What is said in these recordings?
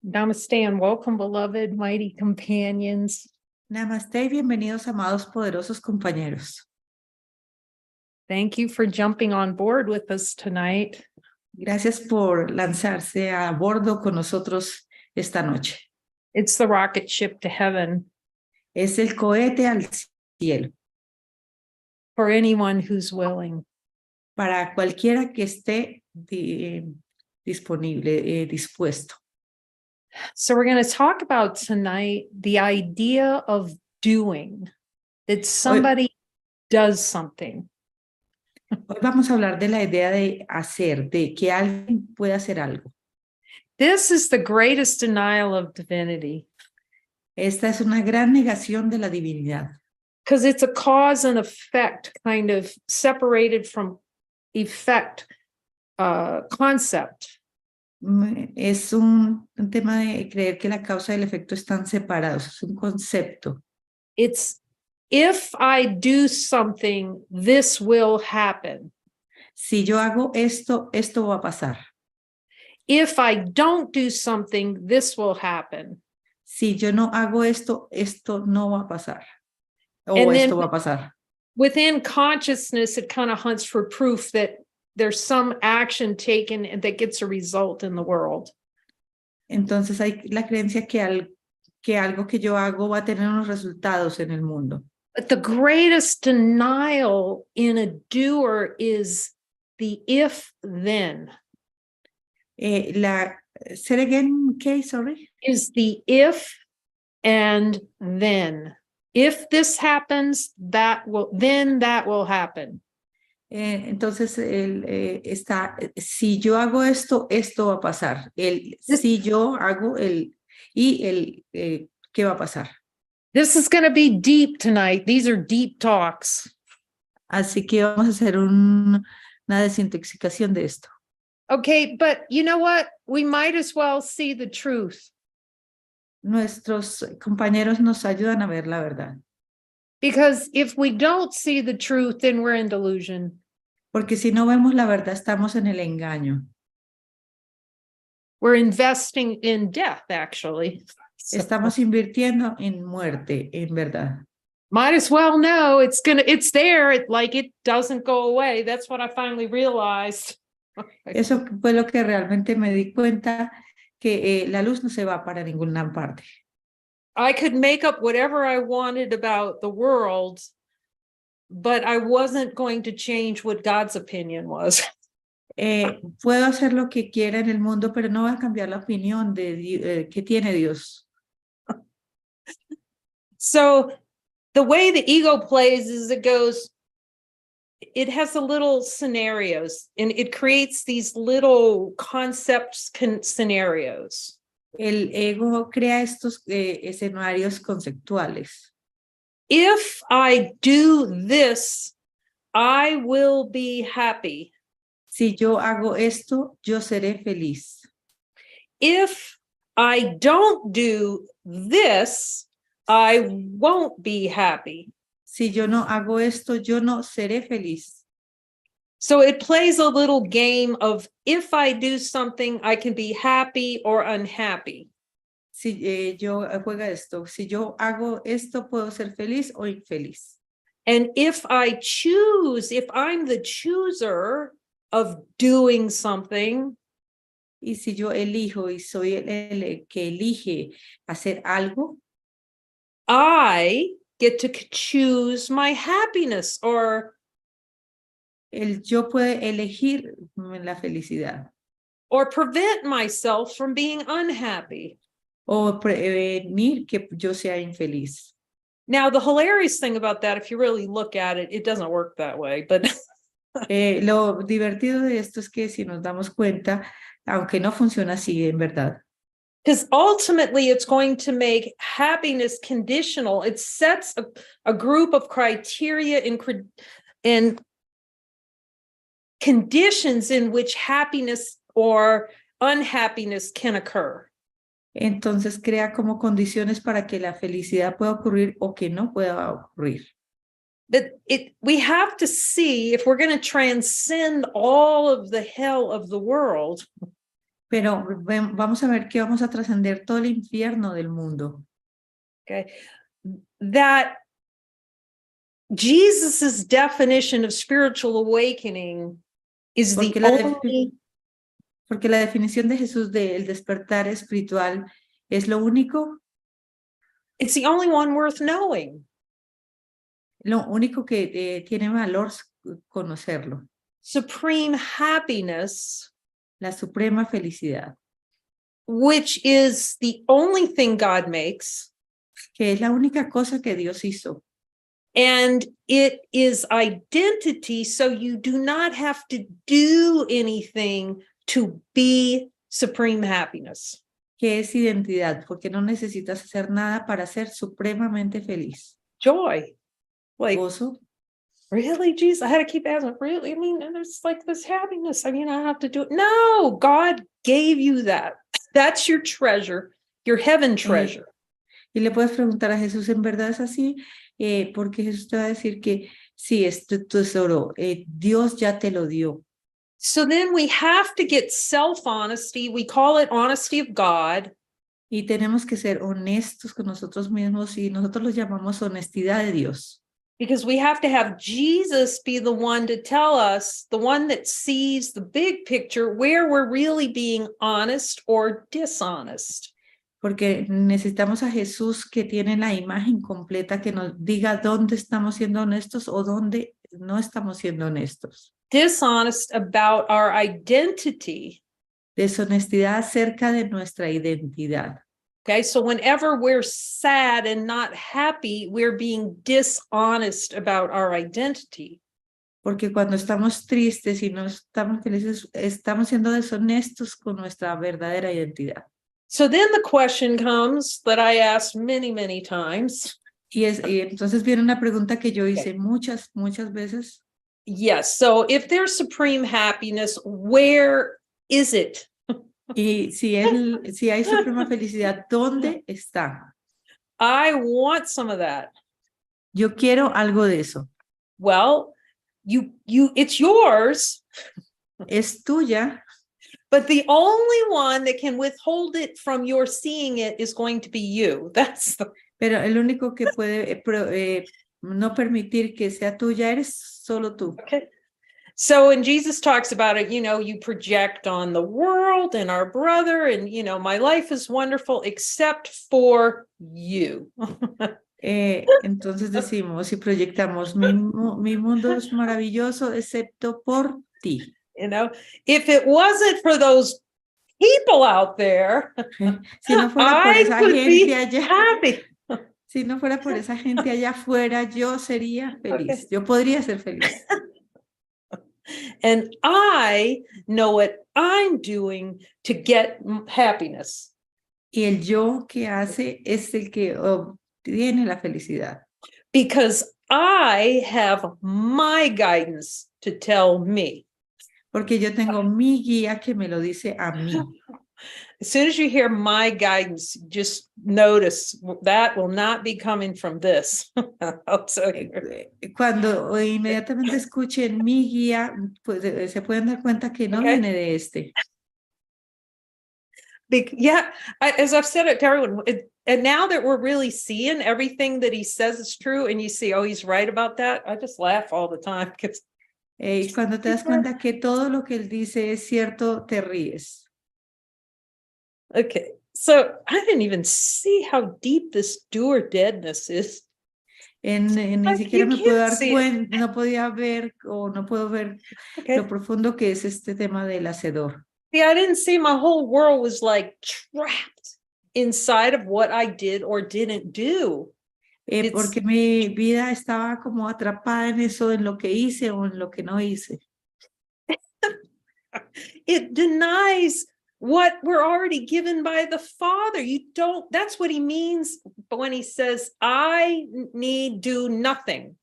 Namaste and welcome, beloved, mighty companions. Namaste y bienvenidos, amados poderosos compañeros. Thank you for jumping on board with us tonight. Gracias por lanzarse a bordo con nosotros esta noche. It's the rocket ship to heaven Es el cohete al cielo for anyone who's willing. para cualquiera que esté disponible, dispuesto. So we're going to talk about tonight the idea of doing, that somebody does something. Hoy vamos a hablar de la idea de hacer, de que alguien pueda hacer algo. This is the greatest denial of divinity. Esta es una gran negación de la divinidad. Because it's a cause and effect, kind of separated from effect concept. Es un tema de creer que la causa y el efecto están separados. Es un concepto. It's if I do something, this will happen. Si yo hago esto, esto va a pasar. If I don't do something, this will happen. Si yo no hago esto, esto no va a pasar. O And esto then va a pasar. Within consciousness, it kind of hunts for proof that there's some action taken and that gets a result in the world. Entonces hay la creencia que algo que yo hago va a tener unos resultados en el mundo. But the greatest denial in a doer is the if-then. Say again, okay, sorry. Is the if and then. If this happens, that will happen. Entonces si yo hago esto, esto va a pasar. Si yo hago ¿qué va a pasar? This is going to be deep tonight. These are deep talks. Así que vamos a hacer una desintoxicación de esto. Okay, but you know what? We might as well see the truth. Nuestros compañeros nos ayudan a ver la verdad. Because if we don't see the truth, then we're in delusion. Porque si no vemos la verdad, estamos en el engaño. We're investing in death, actually. So, estamos invirtiendo en muerte, en verdad. Might as well know it's there. It doesn't go away. That's what I finally realized. Eso fue lo que realmente me di cuenta, que la luz no se va para ninguna parte. I could make up whatever I wanted about the world, but I wasn't going to change what God's opinion was. Puedo hacer lo que quiera en el mundo, pero no va a cambiar la opinión que tiene Dios. So the way the ego plays is it has the little scenarios and it creates these little concepts, scenarios. El ego crea estos escenarios conceptuales. If I do this, I will be happy. Si yo hago esto, yo seré feliz. If I don't do this, I won't be happy. Si yo no hago esto, yo no seré feliz. So it plays a little game of if I do something, I can be happy or unhappy. Si yo juega esto, si yo hago esto, puedo ser feliz o infeliz. And if I'm the chooser of doing something, y si yo elijo y soy el que elige hacer algo, I get to choose my happiness, or yo puedo elegir la felicidad. Or prevent myself from being unhappy. O prevenir que yo sea infeliz. Now, the hilarious thing about that, if you really look at it, it doesn't work that way. But lo divertido de esto es que si nos damos cuenta, aunque no funciona así en verdad. Because ultimately, it's going to make happiness conditional. It sets a group of criteria and conditions in which happiness or unhappiness can occur. Entonces crea como condiciones para que la felicidad pueda ocurrir o que no pueda ocurrir. But we have to see if we're going to transcend all of the hell of the world. Pero vamos a ver que vamos a trascender todo el infierno del mundo. Okay. That Jesus's definition of spiritual awakening is the Porque la definición de Jesús del despertar espiritual es lo único, it's the only one worth knowing. lo único que tiene valor conocerlo. Supreme happiness, La suprema felicidad, which is the only thing God makes. que es la única cosa que Dios hizo. And it is identity, so you do not have to do anything to be supreme happiness. Que es identidad, porque no necesitas hacer nada para ser supremamente feliz. Joy. Like, Gozo. Really, Jesus? I had to keep asking, really? I mean, there's like this happiness. I mean, I have to do it. No, God gave you that. That's your treasure, your heaven treasure. Y le puedes preguntar a Jesús, ¿en verdad es así? Porque Jesús te va a decir que sí, es tu tesoro. Dios ya te lo dio. So then we have to get self-honesty. We call it honesty of God. Y tenemos que ser honestos con nosotros mismos y nosotros lo llamamos honestidad de Dios. Because we have to have Jesus be the one to tell us, the one that sees the big picture, where we're really being honest or dishonest. Porque necesitamos a Jesús que tiene la imagen completa, que nos diga dónde estamos siendo honestos o dónde no estamos siendo honestos. Dishonest about our identity. Deshonestidad acerca de nuestra identidad. Okay, so whenever we're sad and not happy, we're being dishonest about our identity. Porque cuando estamos tristes y no estamos felices, estamos siendo deshonestos con nuestra verdadera identidad. So then the question comes that I asked many, many times. Y entonces viene una pregunta que yo hice muchas veces. Yes, so if there's supreme happiness, where is it? Y si hay suprema felicidad, ¿dónde está? I want some of that. Yo quiero algo de eso. Well, it's yours. Es tuya. But the only one that can withhold it from your seeing it is going to be you. Pero el único que puede no permitir que sea tuya eres solo tú. Okay. So when Jesus talks about it, you project on the world and our brother and, my life is wonderful except for you. Entonces decimos y proyectamos, mi mundo es maravilloso excepto por ti. If it wasn't for those people out there, si no fuera por esa gente allá, happy. Si no fuera por esa gente allá afuera, yo sería feliz. Okay. Yo podría ser feliz. And I know what I'm doing to get happiness. Y el yo que hace es el que obtiene la felicidad. Because I have my guidance to tell me. Porque yo tengo mi guía que me lo dice a mí. As soon as you hear my guidance, just notice that will not be coming from this. Cuando inmediatamente escuchen mi guía, pues se pueden dar cuenta que no viene de este. As I've said it to everyone, and now that we're really seeing everything that he says is true, and you see, oh, he's right about that, I just laugh all the time. Cuando te das cuenta que todo lo que él dice es cierto, te ríes. Okay, so I didn't even see how deep this doer deadness is. Ni siquiera me puedo dar cuenta, no podía ver o no puedo ver lo profundo que es este tema del hacedor. Yeah, I didn't see my whole world was like trapped inside of what I did or didn't do. Porque mi vida estaba como atrapada en eso, en lo que hice o en lo que no hice. It denies what we're already given by the Father. That's what he means when he says, I need do nothing.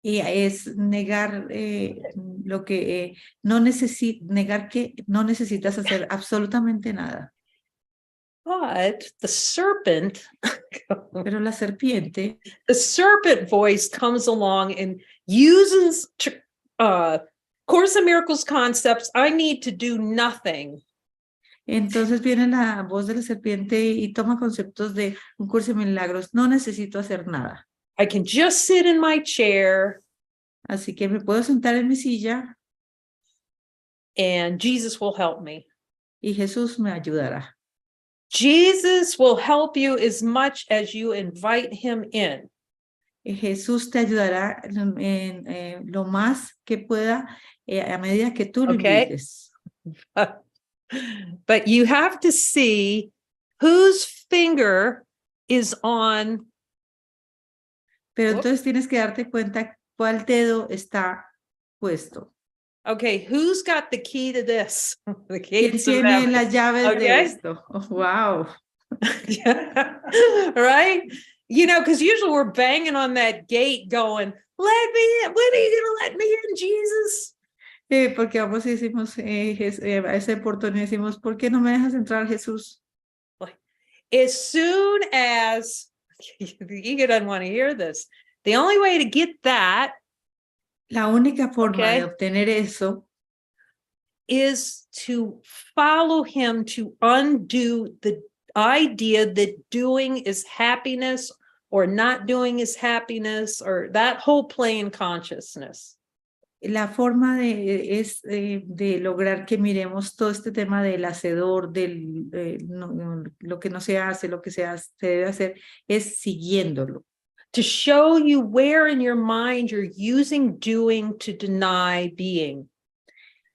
Y es negar lo que negar que no necesitas hacer absolutamente nada. But the serpent, pero la serpiente, the serpent voice comes along and uses Course in Miracles concepts. I need to do nothing. Entonces viene la voz de la serpiente y toma conceptos de un curso de milagros. No necesito hacer nada. I can just sit in my chair Así que me puedo sentar en mi silla and Jesus will help me. y Jesús me ayudará. Jesus will help you as much as you invite him in. Jesús te ayudará lo más que pueda a medida que tú lo Okay. invites. But you have to see whose finger is on. Pero entonces tienes que darte cuenta cuál dedo está puesto. Okay, who's got the key to this? The ¿Quién gates of tiene heaven. las llaves de Okay. esto? Oh, wow. Right? You know, because usually we're banging on that gate going, let me in. When are you going to let me in, Jesus? Porque vamos y decimos a ese portón y decimos, ¿por qué no me dejas entrar, Jesús? As soon as the ego doesn't want to hear this, the only way to get that La única forma Okay. de obtener eso is to follow him to undo the idea that doing is happiness or not doing is happiness or that whole plane consciousness. la forma es de lograr que miremos todo este tema del hacedor, lo que no se hace, lo que se debe hacer, es siguiéndolo. To show you where in your mind you're using doing to deny being.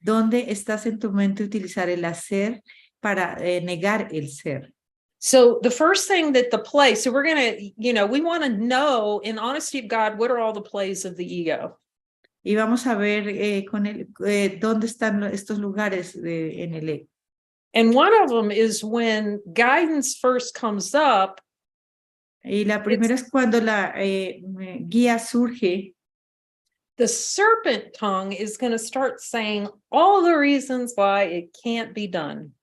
¿Dónde estás en tu mente utilizar el hacer para negar el ser? So the first thing that the play, so we're going to, you know, we want to know in honesty of God, what are all the plays of the ego? Y vamos a ver dónde están estos lugares en el ego. And one of them is when guidance first comes up. Y la primera es cuando la guía surge. The serpent tongue is going to start saying all the reasons why it can't be done.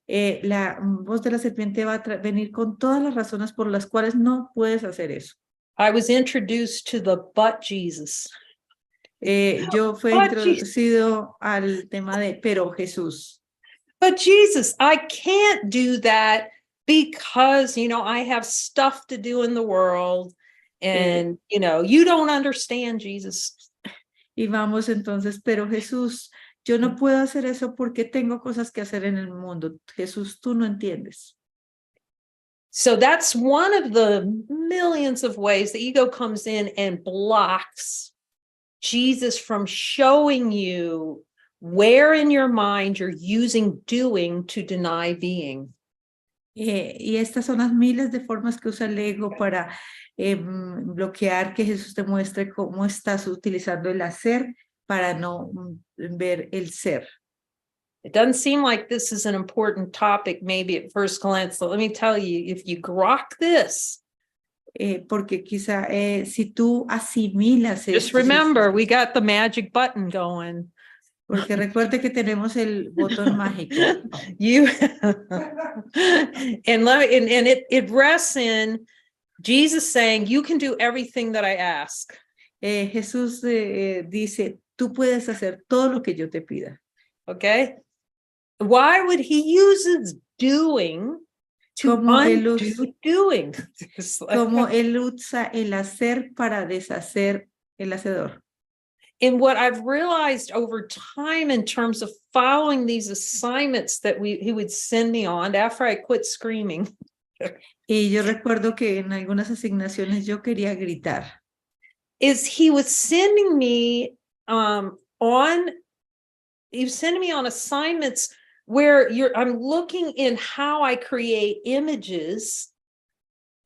La voz de la serpiente va a venir con todas las razones por las cuales no puedes hacer eso. I was introduced to the but Jesus. Yo fui introducido al tema de pero Jesús. But Jesus, I can't do that because, you know, I have stuff to do in the world and, you know, you don't understand, Jesus. Y vamos entonces, pero Jesús, yo no puedo hacer eso porque tengo cosas que hacer en el mundo. Jesús, tú no entiendes. So that's one of the millions of ways the ego comes in and blocks Jesus from showing you where in your mind you're using doing to deny being. Y estas son las miles de formas que usa el ego para bloquear que Jesús te muestre cómo estás utilizando el hacer para no ver el ser. It doesn't seem like this is an important topic maybe at first glance, but let me tell you, if you grok this, porque quizá si tú asimilas just remember, we got the magic button going. Porque recuerde que tenemos el botón mágico. You and it rests in Jesus saying, you can do everything that I ask. Jesús dice, tú puedes hacer todo lo que yo te pida. Okay. Why would he use doing to undo doing? Como él usa el hacer para deshacer el hacedor. And what I've realized over time in terms of following these assignments that he would send me on after I quit screaming. Y yo recuerdo que en algunas asignaciones yo quería gritar. Is he was sending me on assignments where I'm looking in how I create images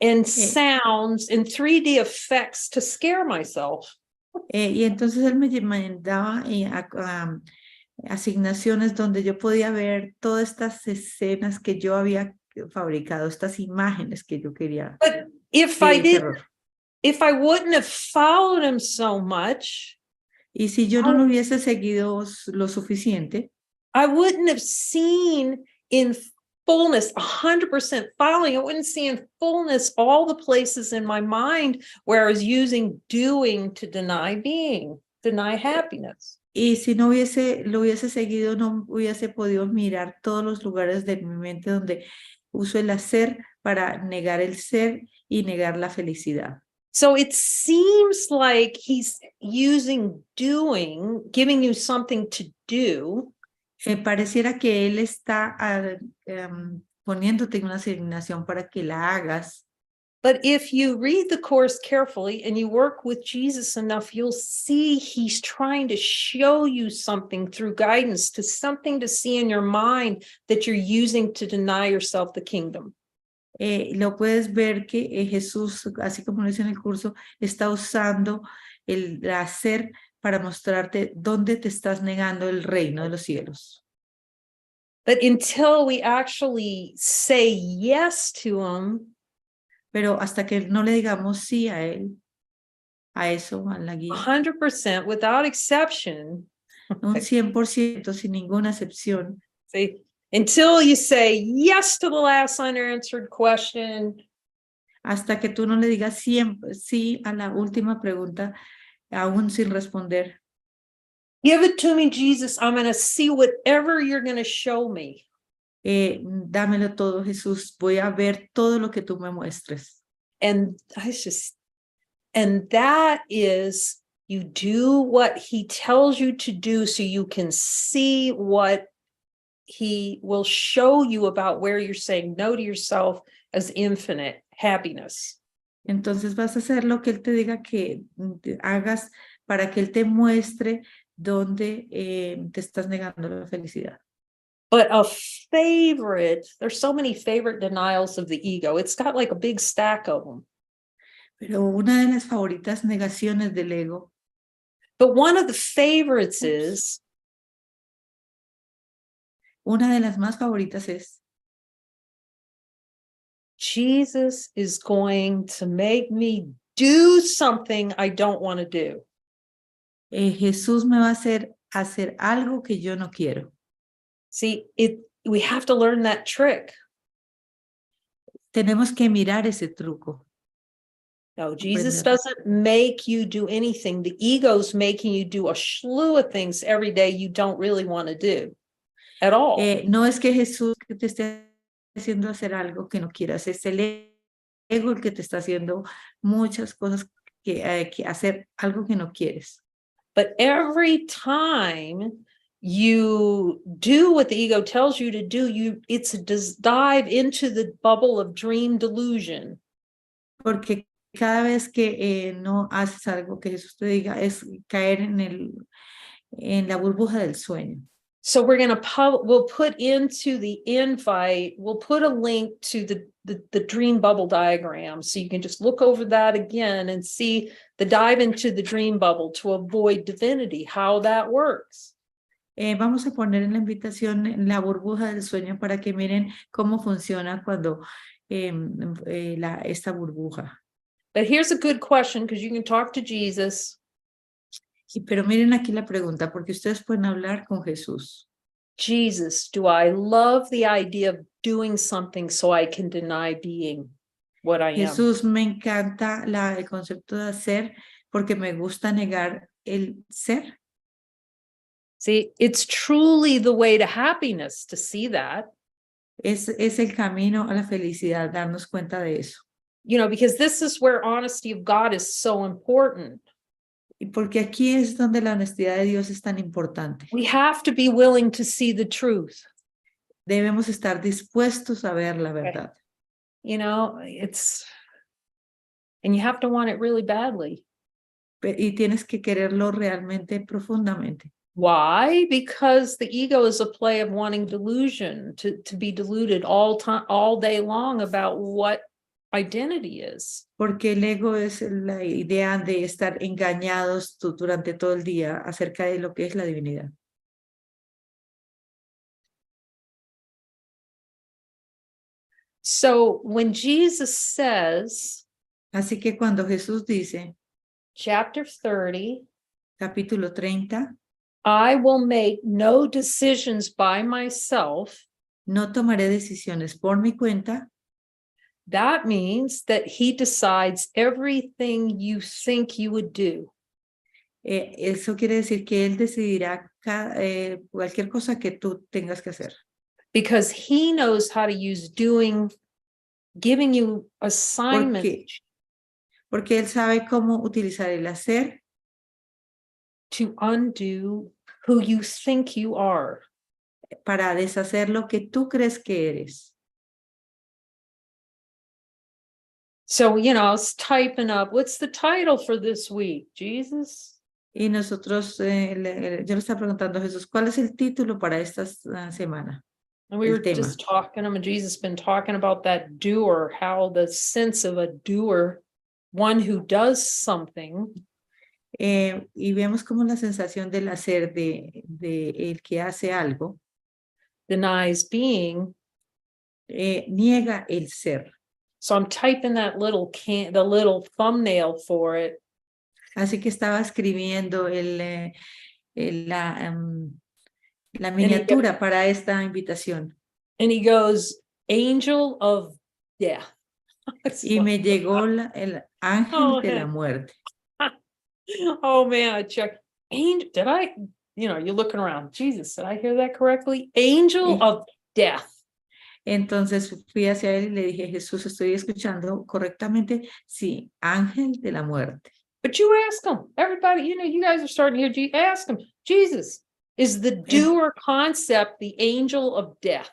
and sounds and 3D effects to scare myself. Y entonces él me mandaba asignaciones donde yo podía ver todas estas escenas que yo había fabricado, estas imágenes que yo quería. But if I wouldn't have followed him so much, y si yo no lo hubiese seguido lo suficiente, I wouldn't have seen in fullness, 100% following. I wouldn't see in fullness all the places in my mind where I was using doing to deny being, deny happiness. Y si no lo hubiese seguido, no hubiese podido mirar todos los lugares de mi mente donde uso el hacer para negar el ser y negar la felicidad. So it seems like he's using doing, giving you something to do, Pareciera que él está poniéndote una asignación para que la hagas. but if you read the course carefully and you work with Jesus enough, you'll see he's trying to show you something through guidance, to something to see in your mind that you're using to deny yourself the kingdom. Lo puedes ver que Jesús, así como lo dice en el curso, está usando el hacer para mostrarte dónde te estás negando el reino de los cielos. But until we actually say yes to him, Pero hasta que no le digamos sí a él, a eso, a la guía, 100% without exception, un 100% sin ninguna excepción, see, until you say yes to the last unanswered question, hasta que tú no le digas siempre sí a la última pregunta, aún sin responder. give it to me, Jesus. I'm going to see whatever you're going to show me. Dámelo todo, Jesús. Voy a ver todo lo que tú me muestres. And that is, you do what he tells you to do so you can see what he will show you about where you're saying no to yourself as infinite happiness. Entonces vas a hacer lo que él te diga que hagas para que él te muestre dónde te estás negando la felicidad. But there's so many favorite denials of the ego. It's got like a big stack of them. Pero una de las favoritas negaciones del ego. But one of the favorites is, una de las más favoritas es, Jesus is going to make me do something I don't want to do. Jesús me va a hacer algo que yo no quiero. See, we have to learn that trick. Tenemos que mirar ese truco. No, Jesus doesn't make you do anything. The ego's making you do a slew of things every day you don't really want to do at all. No es que Jesús te esté haciendo hacer algo que no quieras, es el ego el que te está haciendo muchas cosas que hacer algo que no quieres. But every time you do what the ego tells you to do, it's a dive into the bubble of dream delusion. Porque cada vez que no haces algo que Jesús te diga, es caer en la burbuja del sueño. So we'll put into the invite, we'll put a link to the dream bubble diagram. So you can just look over that again and see the dive into the dream bubble to avoid divinity, how that works. Vamos a poner en la invitación la burbuja del sueño para que miren cómo funciona cuando esta burbuja. But here's a good question, because you can talk to Jesus. Pero miren aquí la pregunta, porque ustedes pueden hablar con Jesús. Jesus, do I love the idea of doing something so I can deny being what I am? Jesús, me encanta el concepto de hacer porque me gusta negar el ser. See, it's truly the way to happiness to see that. Es el camino a la felicidad, darnos cuenta de eso. You know, because this is where honesty of God is so important. Y porque aquí es donde la honestidad de Dios es tan importante. We have to be willing to see the truth. Debemos estar dispuestos a ver la verdad. You know, and you have to want it really badly. Y tienes que quererlo realmente profundamente. Why? Because the ego is a play of wanting delusion, to be deluded all day long about what identity is. Porque el ego es la idea de estar engañados durante todo el día acerca de lo que es la divinidad. So when Jesus says, así que cuando Jesús dice, chapter 30, capítulo 30, I will make no decisions by myself. No tomaré decisiones por mi cuenta. That means that he decides everything you think you would do. Eso quiere decir que él decidirá cualquier cosa que tú tengas que hacer. because he knows how to use doing, giving you assignments Porque él sabe cómo utilizar el hacer to undo who you think you are. para deshacer lo que tú crees que eres. So, you know, I was typing up, what's the title for this week? Jesus? Y nosotros, yo le estaba preguntando a Jesús, ¿cuál es el título para esta semana? And we El were tema. just talking, I mean, Jesus been talking about that doer, how the sense of a doer, one who does something, Y vemos como la sensación del hacer de el que hace algo denies being. niega el ser. So I'm typing that little the little thumbnail for it. Así que estaba escribiendo la miniatura para esta invitación. And he goes, angel of death. Y me llegó el ángel de la muerte. Oh man, I checked. Angel, did I, you know, you're looking around. Jesus, did I hear that correctly? Angel of death. Entonces fui hacia él y le dije, Jesús, ¿estoy escuchando correctamente? Sí, ángel de la muerte. But you ask him, everybody, you know, you guys are starting here. Ask him, Jesus, is the doer concept the angel of death?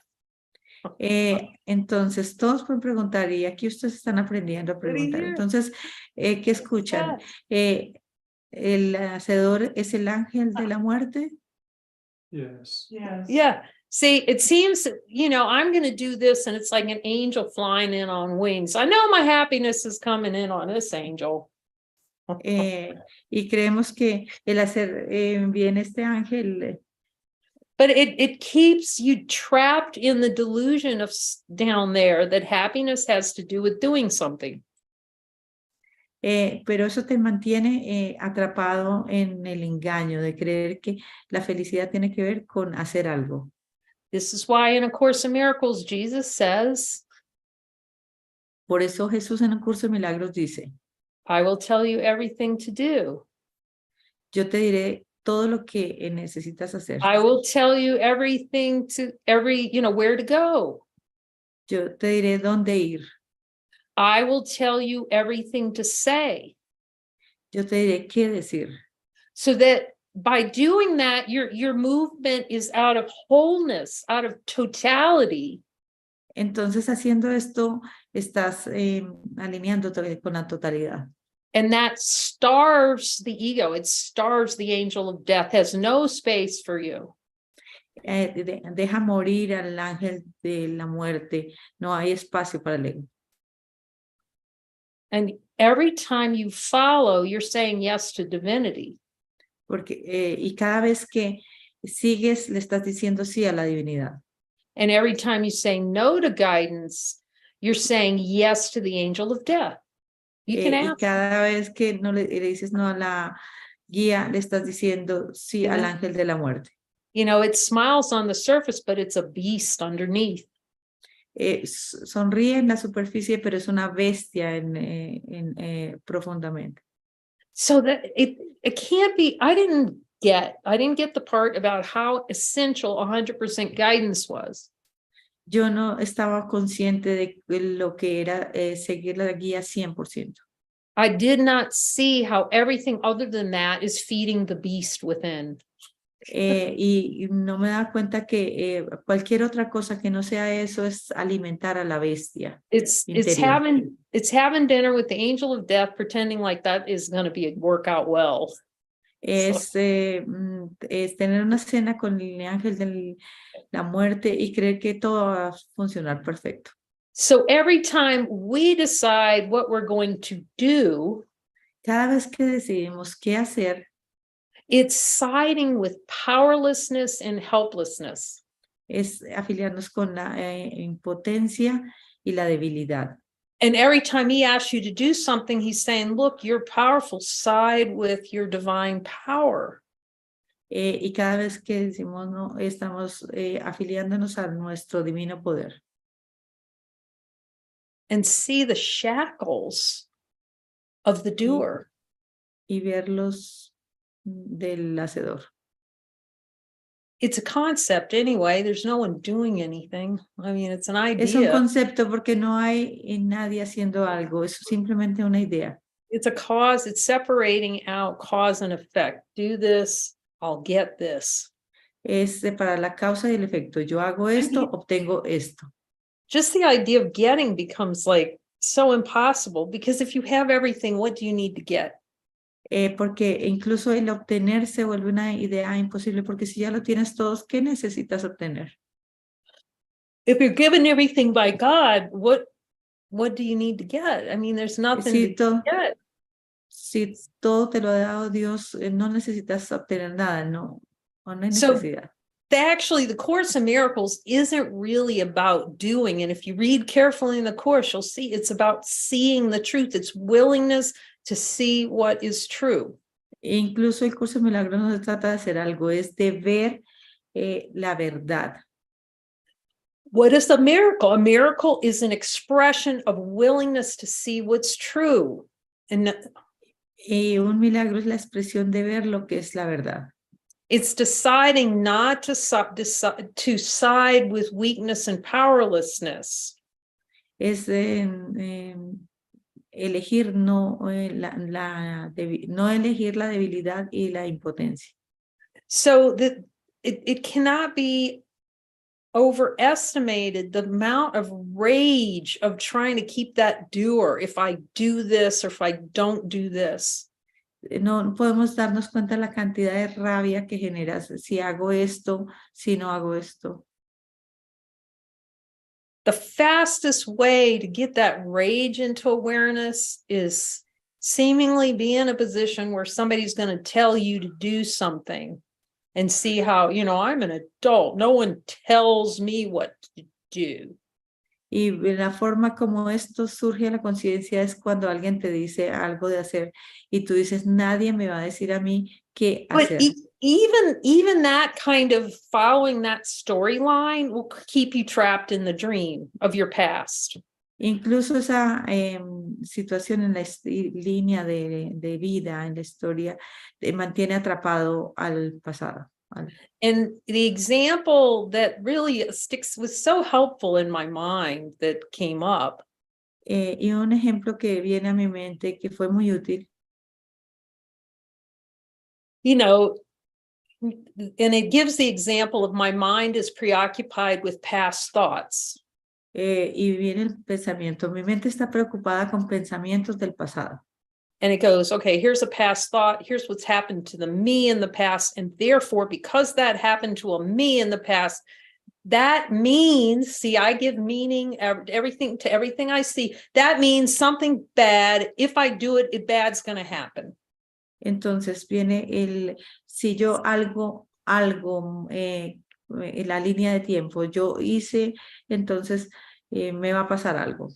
Entonces todos pueden preguntar y aquí ustedes están aprendiendo a preguntar. Entonces, ¿qué escuchan? ¿El hacedor es el ángel de la muerte? Yes. Yeah. See, it seems, you know, I'm going to do this and it's like an angel flying in on wings. I know my happiness is coming in on this angel. Y creemos que el hacer bien este ángel. But it keeps you trapped in the delusion of down there that happiness has to do with doing something. Pero eso te mantiene atrapado en el engaño de creer que la felicidad tiene que ver con hacer algo. This is why in A Course in Miracles, Jesus says, por eso Jesús en el curso de milagros dice, I will tell you everything to do. Yo te diré todo lo que necesitas hacer. I will tell you everything you know, where to go. Yo te diré dónde ir. I will tell you everything to say. Yo te diré qué decir. So that by doing that, your movement is out of wholeness, out of totality. Entonces, haciendo esto, estás alineándote con la totalidad. And that starves the ego. It starves the angel of death, has no space for you. Deja morir al ángel de la muerte. No hay espacio para el ego. And every time you follow, you're saying yes to divinity. Porque, y cada vez que sigues, le estás diciendo sí a la divinidad. And every time you say no to guidance, you're saying yes to the angel of death. You can ask. Y cada vez que no le dices no a la guía, le estás diciendo sí al ángel de la muerte. You know, it smiles on the surface, but it's a beast underneath. Sonríe en la superficie, pero es una bestia profundamente. So that it can't be, I didn't get the part about how essential 100% guidance was. Yo no estaba consciente de lo que era seguir la guía 100%. I did not see how everything other than that is feeding the beast within. Y no me da cuenta que cualquier otra cosa que no sea eso es alimentar a la bestia. It's having dinner with the angel of death, pretending like that is going to work out well. Es tener una cena con el ángel de la muerte y creer que todo va a funcionar perfecto. So every time we decide what we're going to do, cada vez que decidimos qué hacer, it's siding with powerlessness and helplessness. Es afiliarnos con la impotencia y la debilidad. And every time he asks you to do something, he's saying, look, you're powerful, side with your divine power. Y cada vez que decimos no, estamos afiliándonos a nuestro divino poder. And see the shackles of the doer. Y ver los del hacedor. It's a concept anyway. There's no one doing anything. I mean, it's an Es un idea. concepto porque no hay nadie haciendo algo, es simplemente una idea. It's a cause. It's separating out cause and effect. Do this, I'll get this. Es para la causa y el efecto. Yo hago esto, obtengo esto. Just the idea of getting becomes like so impossible because if you have everything, what do you need to get? Porque incluso el obtener se vuelve una idea imposible, porque si ya lo tienes todos, ¿qué necesitas obtener? If you're given everything by God, what do you need to get? I mean, there's nothing to get. Si todo te lo ha dado Dios, no necesitas obtener nada, no hay So necesidad. actually, the Course in Miracles isn't really about doing. And if you read carefully in the Course, you'll see it's about seeing the truth. It's willingness to see what is true. Incluso el curso de milagros no se trata de hacer algo, es de ver la verdad. What is a miracle? A miracle is an expression of willingness to see what's true. And Un milagro es la expresión de ver lo que es la verdad. it's deciding not to side with weakness and powerlessness. Es elegir no elegir la debilidad y la impotencia. So that it cannot be overestimated the amount of rage of trying to keep that doer if I do this or if I don't do this. No podemos darnos cuenta la cantidad de rabia que generas si hago esto, si no hago esto. The fastest way to get that rage into awareness is seemingly be in a position where somebody's going to tell you to do something and see how, I'm an adult. No one tells me what to do. Y la forma como esto surge a la conciencia es cuando alguien te dice algo de hacer y tú dices, nadie me va a decir a mí qué hacer. But even that kind of following that storyline will keep you trapped in the dream of your past. Incluso esa situación en la línea de vida, en la historia, te mantiene atrapado al pasado. And the example that really was so helpful in my mind that came up. Y un ejemplo que viene a mi mente que fue muy útil. And it gives the example of my mind is preoccupied with past thoughts. Y viene el pensamiento. Mi mente está preocupada con pensamientos del pasado. And it goes, okay, here's a past thought. Here's what's happened to the me in the past. And therefore, because that happened to a me in the past, that means, see, I give meaning everything to everything I see. That means something bad. If I do it, bad's going to happen. Entonces viene si yo algo, en la línea de tiempo, yo hice, entonces me va a pasar algo.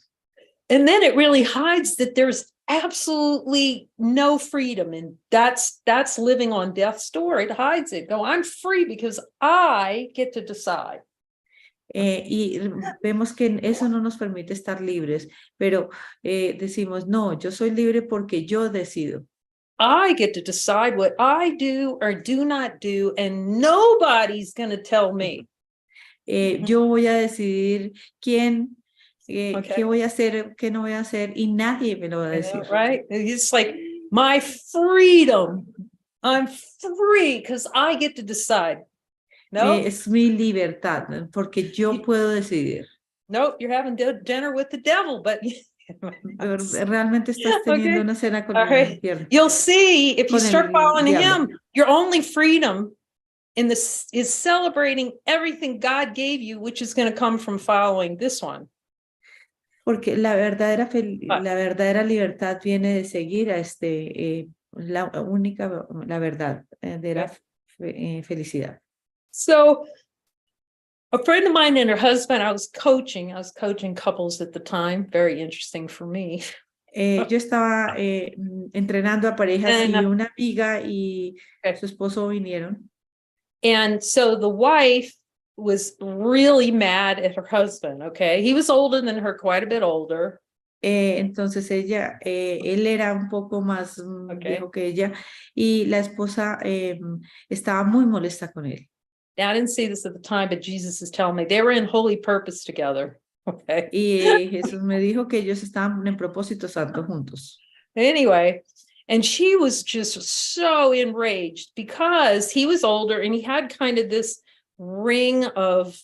And then it really hides that there's absolutely no freedom. And that's living on death's door. It hides it. Go, I'm free because I get to decide. Y vemos que eso no nos permite estar libres, pero decimos, no, yo soy libre porque yo decido. I get to decide what I do or do not do, and nobody's going to tell me. Yo voy a decidir qué voy a hacer, qué no voy a hacer, y nadie me lo va a decir. Right? It's like my freedom. I'm free because I get to decide. No, es mi libertad, porque yo puedo decidir. Nope, you're having dinner with the devil, but realmente estás teniendo una cena con el infierno. You'll see if you start following him, your only freedom in this is celebrating everything God gave you, which is going to come from following this one. Porque la verdadera libertad viene de seguir a la verdadera felicidad. So a friend of mine and her husband, I was coaching couples at the time. Very interesting for me. Yo estaba entrenando a parejas y una amiga y su esposo vinieron. And so the wife was really mad at her husband. Okay. He was older than her, quite a bit older. Entonces él era un poco más viejo que ella y la esposa estaba muy molesta con él. Now, I didn't see this at the time, but Jesus is telling me they were in holy purpose together. Okay. Y Jesús me dijo que ellos estaban en propósito santo juntos. Anyway, and she was just so enraged because he was older and he had kind of this ring of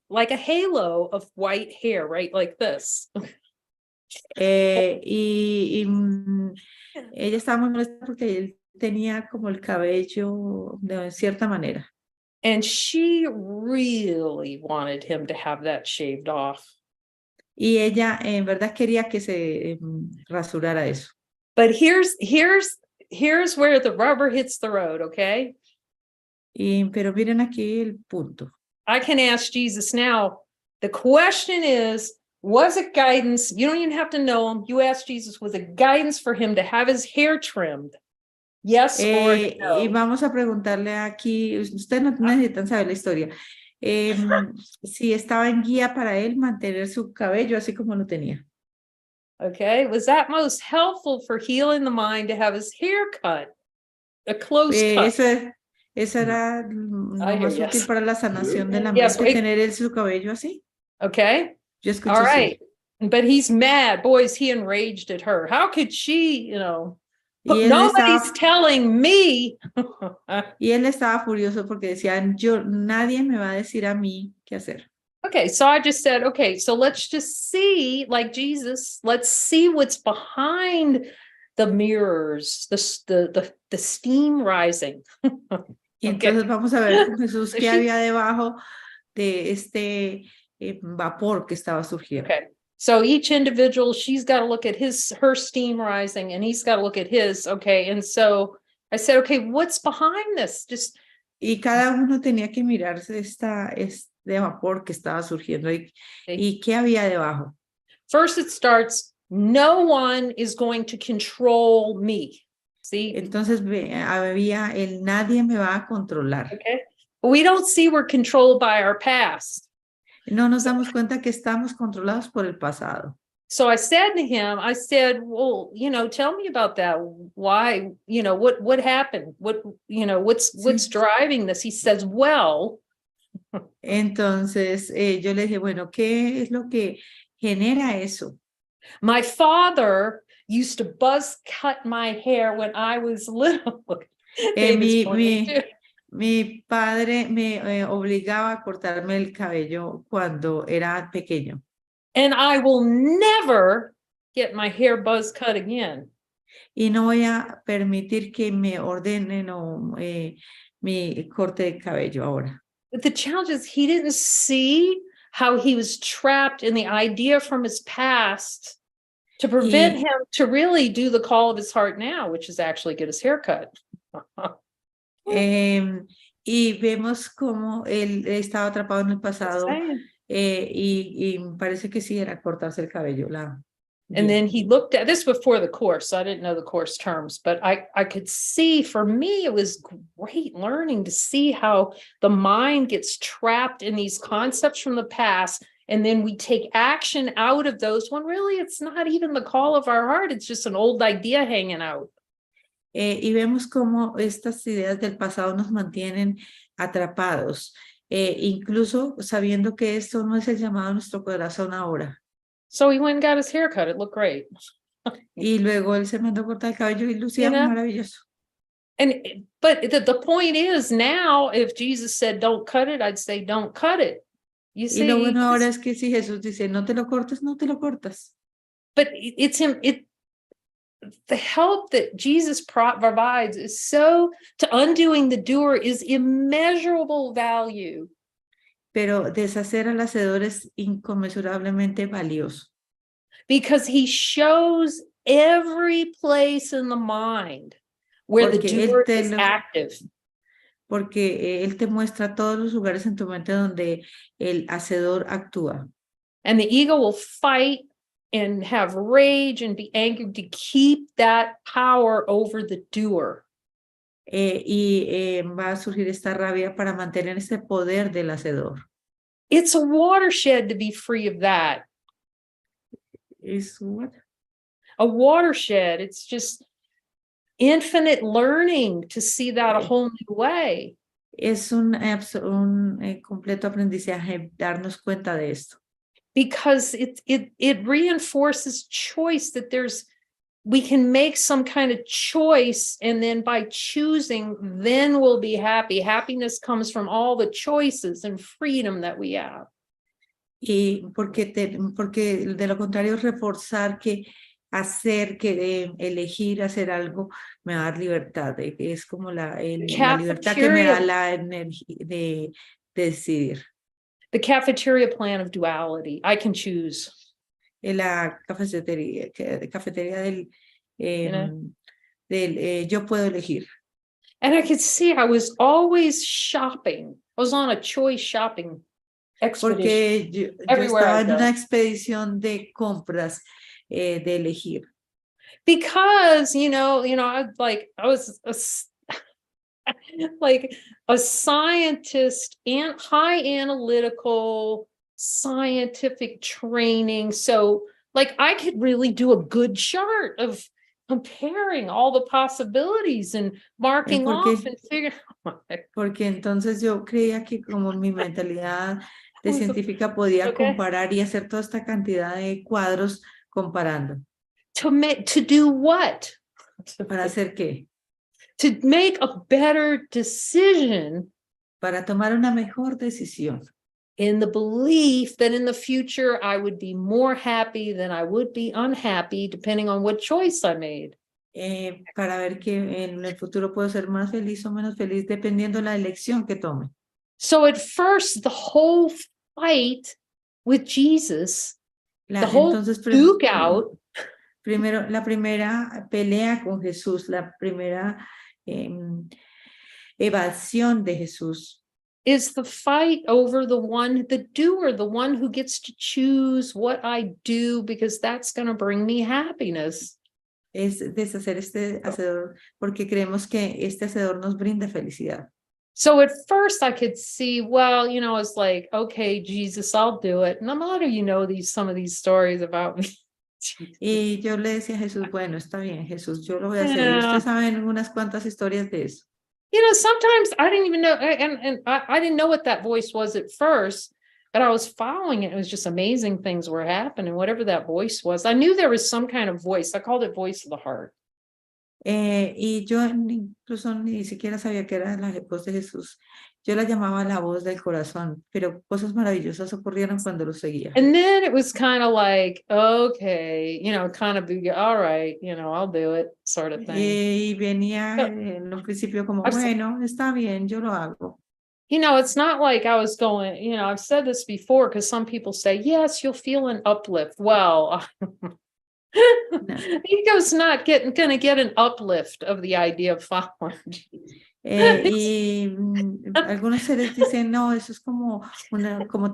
like a halo of white hair, right? Like this. Ella estaba muy molesta porque él tenía como el cabello de cierta manera. And she really wanted him to have that shaved off. Y ella en verdad quería que se rasurara eso. But here's where the rubber hits the road, okay? Pero miren aquí el punto. I can ask Jesus now. The question is, was it guidance? You don't even have to know him. You ask Jesus, was it guidance for him to have his hair trimmed? Yes or no? Y vamos a preguntarle aquí, ustedes no necesitan saber la historia, si estaba en guía para él mantener su cabello así como lo tenía. Okay, was that most helpful for healing the mind to have his hair cut? A close cut. Eso era lo más útil para la sanación de la Yes, mente, tener su cabello así. Okay. Yo escuché All right. así. But he's mad. Boy, is he enraged at her. How could she, you know, Y él nobody's telling me. Y él estaba furioso porque decía, nadie me va a decir a mí qué hacer. Okay, so I just said, okay, so let's just see, like Jesus, let's see what's behind the mirrors, the steam rising. Y entonces vamos a ver con Jesús qué había debajo de este vapor que estaba surgiendo. Okay, so each individual, she's got to look at her steam rising, and he's got to look at his. Okay, and so I said, okay, what's behind this? Just y cada uno tenía que mirarse de vapor que estaba surgiendo y qué había debajo. First, it starts, no one is going to control me. See? Entonces había nadie me va a controlar. Okay. We don't see we're controlled by our past. No nos damos cuenta que estamos controlados por el pasado. So I said to him, I said, well, you know, tell me about that. Why, you know, what happened? What, you know, what's driving this? He says, well. Entonces yo le dije, bueno, ¿qué es lo que genera eso? My father used to buzz cut my hair when I was little. Mi padre me obligaba a cortarme el cabello cuando era pequeño. And I will never get my hair buzz cut again. Y no voy a permitir que me ordenen mi corte de cabello ahora. But the challenge is he didn't see how he was trapped in the idea from his past to prevent him to really do the call of his heart now, which is actually get his hair cut. Y vemos cómo él estaba atrapado en el pasado y parece que sí era cortarse el cabello. And then he looked at this before the course, so I didn't know the course terms, but I could see, for me, it was great learning to see how the mind gets trapped in these concepts from the past, and then we take action out of those when really it's not even the call of our heart, it's just an old idea hanging out. Y vemos cómo estas ideas del pasado nos mantienen atrapados, incluso sabiendo que esto no es el llamado a nuestro corazón ahora. So he went and got his hair cut. It looked great. Y luego él se mandó cortar el cabello y lucía maravilloso. But the point is now, if Jesus said, don't cut it, I'd say, don't cut it. You see? Y lo bueno ahora es que si Jesús dice, no te lo cortes, no te lo cortas. But it's him, the help that Jesus provides is so, to undoing the doer is immeasurable value. Pero deshacer al hacedor es inconmensurablemente valioso. Because he shows every place in the mind where the doer is active. Porque él te muestra todos los lugares en tu mente donde el hacedor actúa. And the ego will fight and have rage and be angry to keep that power over the doer. Va a surgir esta rabia para mantener ese poder del hacedor. It's a watershed to be free of that. is what? A watershed. It's just infinite learning to see that a whole new way. Es un completo aprendizaje darnos cuenta de esto. Because it reinforces choice, that we can make some kind of choice, and then by choosing, then we'll be happy. Happiness comes from all the choices and freedom that we have. Y porque de lo contrario, reforzar que elegir hacer algo me va a dar libertad. Es como la libertad que me da la energía de decidir. The cafeteria plan of duality. I can choose. La cafetería del yo puedo elegir. And I could see I was always shopping. I was on a choice shopping expedition. Porque yo estaba en una expedición de compras, de elegir. Because, I was like a scientist and high analytical scientific training. So like I could really do a good chart of comparing all the possibilities and marking off and figuring out. Porque entonces yo creía que como mi mentalidad de científica podía comparar y hacer toda esta cantidad de cuadros comparando. To do what? ¿Para hacer qué? To make a better decision. Para tomar una mejor decisión. In the belief that in the future I would be more happy than I would be unhappy, depending on what choice I made. Para ver que en el futuro puedo ser más feliz o menos feliz dependiendo de la elección que tome. So at first, the whole fight with Jesus, the whole duke out. Primero, la primera pelea con Jesús, la primera evasión de Jesús. Is the fight over the doer, the one who gets to choose what I do, because that's going to bring me happiness. Es deshacer este hacedor, porque creemos que este hacedor nos brinda felicidad. So at first I could see, well, it's like, okay, Jesus, I'll do it. And a lot of some of these stories about me. Y yo le decía a Jesús, bueno, está bien, Jesús, yo lo voy a hacer. Y ustedes saben unas cuantas historias de eso. Sometimes I didn't even know, and I didn't know what that voice was at first, but I was following it. It was just amazing things were happening, whatever that voice was. I knew there was some kind of voice. I called it voice of the heart. Y yo incluso ni siquiera sabía que era la voz de Jesús. Yo la llamaba la voz del corazón, pero cosas maravillosas ocurrieron cuando lo seguía. And then it was kind of like, okay, kind of be, all right, I'll do it, sort of thing. Y venía en un principio como, bueno, está bien, yo lo hago. It's not like I was going, I've said this before, because some people say, yes, you'll feel an uplift. Well, no. Ego's not going to get an uplift of the idea of following. Y algunos seres dicen, no, eso es como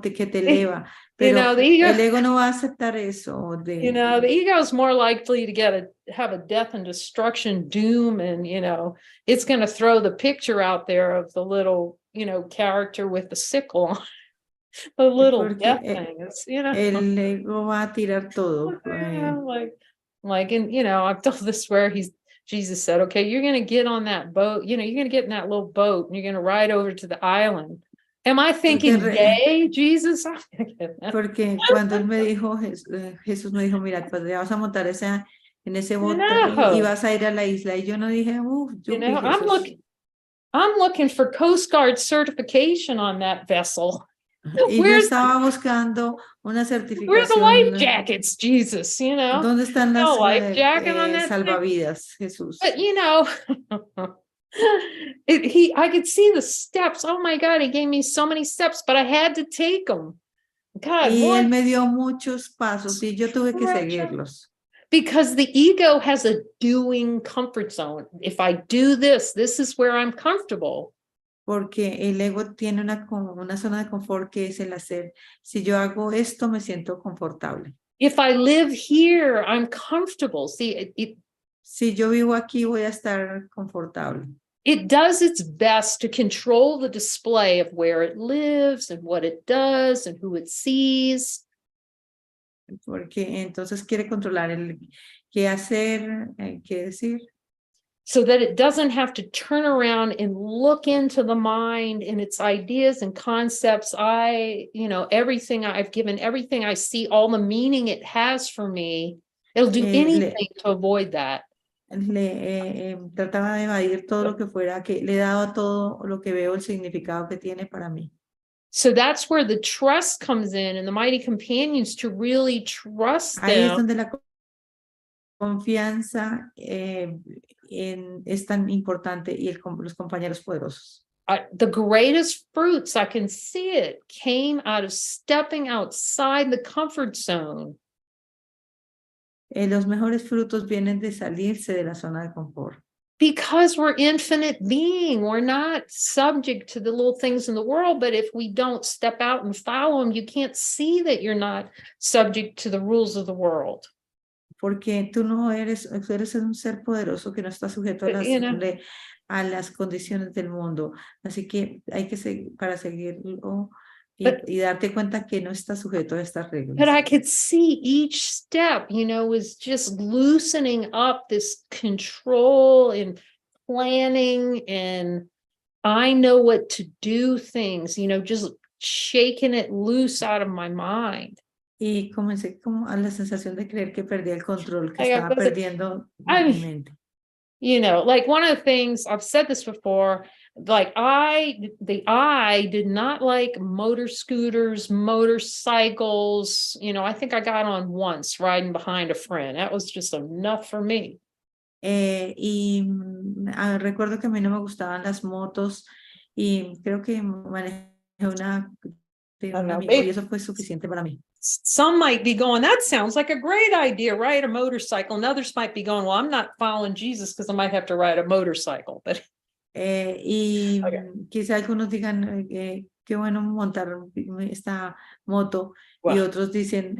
que te eleva, pero el ego no va a aceptar eso. The ego is more likely to have a death and destruction doom, and it's going to throw the picture out there of the little character with the sickle on. The little death thing. El ego va a tirar todo. I've told this where Jesus said, okay, you're going to get on that boat, you're going to get in that little boat and you're going to ride over to the island. Am I thinking gay, Jesus? Porque cuando él me dijo, Jesús me dijo, mira, pues ya vas a montar en ese bote y vas a ir a la isla. Y yo no dije, I'm looking for Coast Guard certification on that vessel. Y yo estaba buscando una certificación. Where's the life jackets, Jesus? ¿Dónde están las life jacket on that salvavidas, Jesús? But I could see the steps. Oh my God, he gave me so many steps, but I had to take them. God, y él me dio muchos pasos y yo tuve que seguirlos. Because the ego has a doing comfort zone. If I do this, this is where I'm comfortable. Porque el ego tiene una zona de confort que es el hacer. Si yo hago esto, me siento confortable. If I live here, I'm comfortable. See, si yo vivo aquí, voy a estar confortable. It does its best to control the display of where it lives and what it does and who it sees. porque entonces quiere controlar el qué hacer, qué decir. so that it doesn't have to turn around and look into the mind and its ideas and concepts. Everything I've given, everything I see, all the meaning it has for me, it'll do anything to avoid that. Trataba de evadir todo lo que fuera, que le daba todo lo que veo el significado que tiene para mí. So that's where the trust comes in, and the mighty companions to really trust Ahí es them. donde la confianza es tan importante y los compañeros poderosos. The greatest fruits, I can see it, came out of stepping outside the comfort zone. Los mejores frutos vienen de salirse de la zona de confort. Because we're infinite being, we're not subject to the little things in the world, but if we don't step out and follow them, you can't see that you're not subject to the rules of the world. Porque tú no eres un ser poderoso que no está sujeto a las condiciones del mundo. Así que hay que para seguirlo y darte cuenta que no está sujeto a estas reglas. But I could see each step, was just loosening up this control and planning, and I know what to do things, just shaking it loose out of my mind. Y comencé como a la sensación de creer que perdía el control, que estaba perdiendo mi mente. Like one of the things, I've said this before, like I did not like motor scooters, motorcycles. I think I got on once riding behind a friend. That was just enough for me. Recuerdo que a mí no me gustaban las motos y creo que manejé una de un amigo y eso fue suficiente para mí. Some might be going, that sounds like a great idea, ride a motorcycle. And others might be going, well, I'm not following Jesus because I might have to ride a motorcycle. But quizá algunos digan qué bueno montar esta moto y otros dicen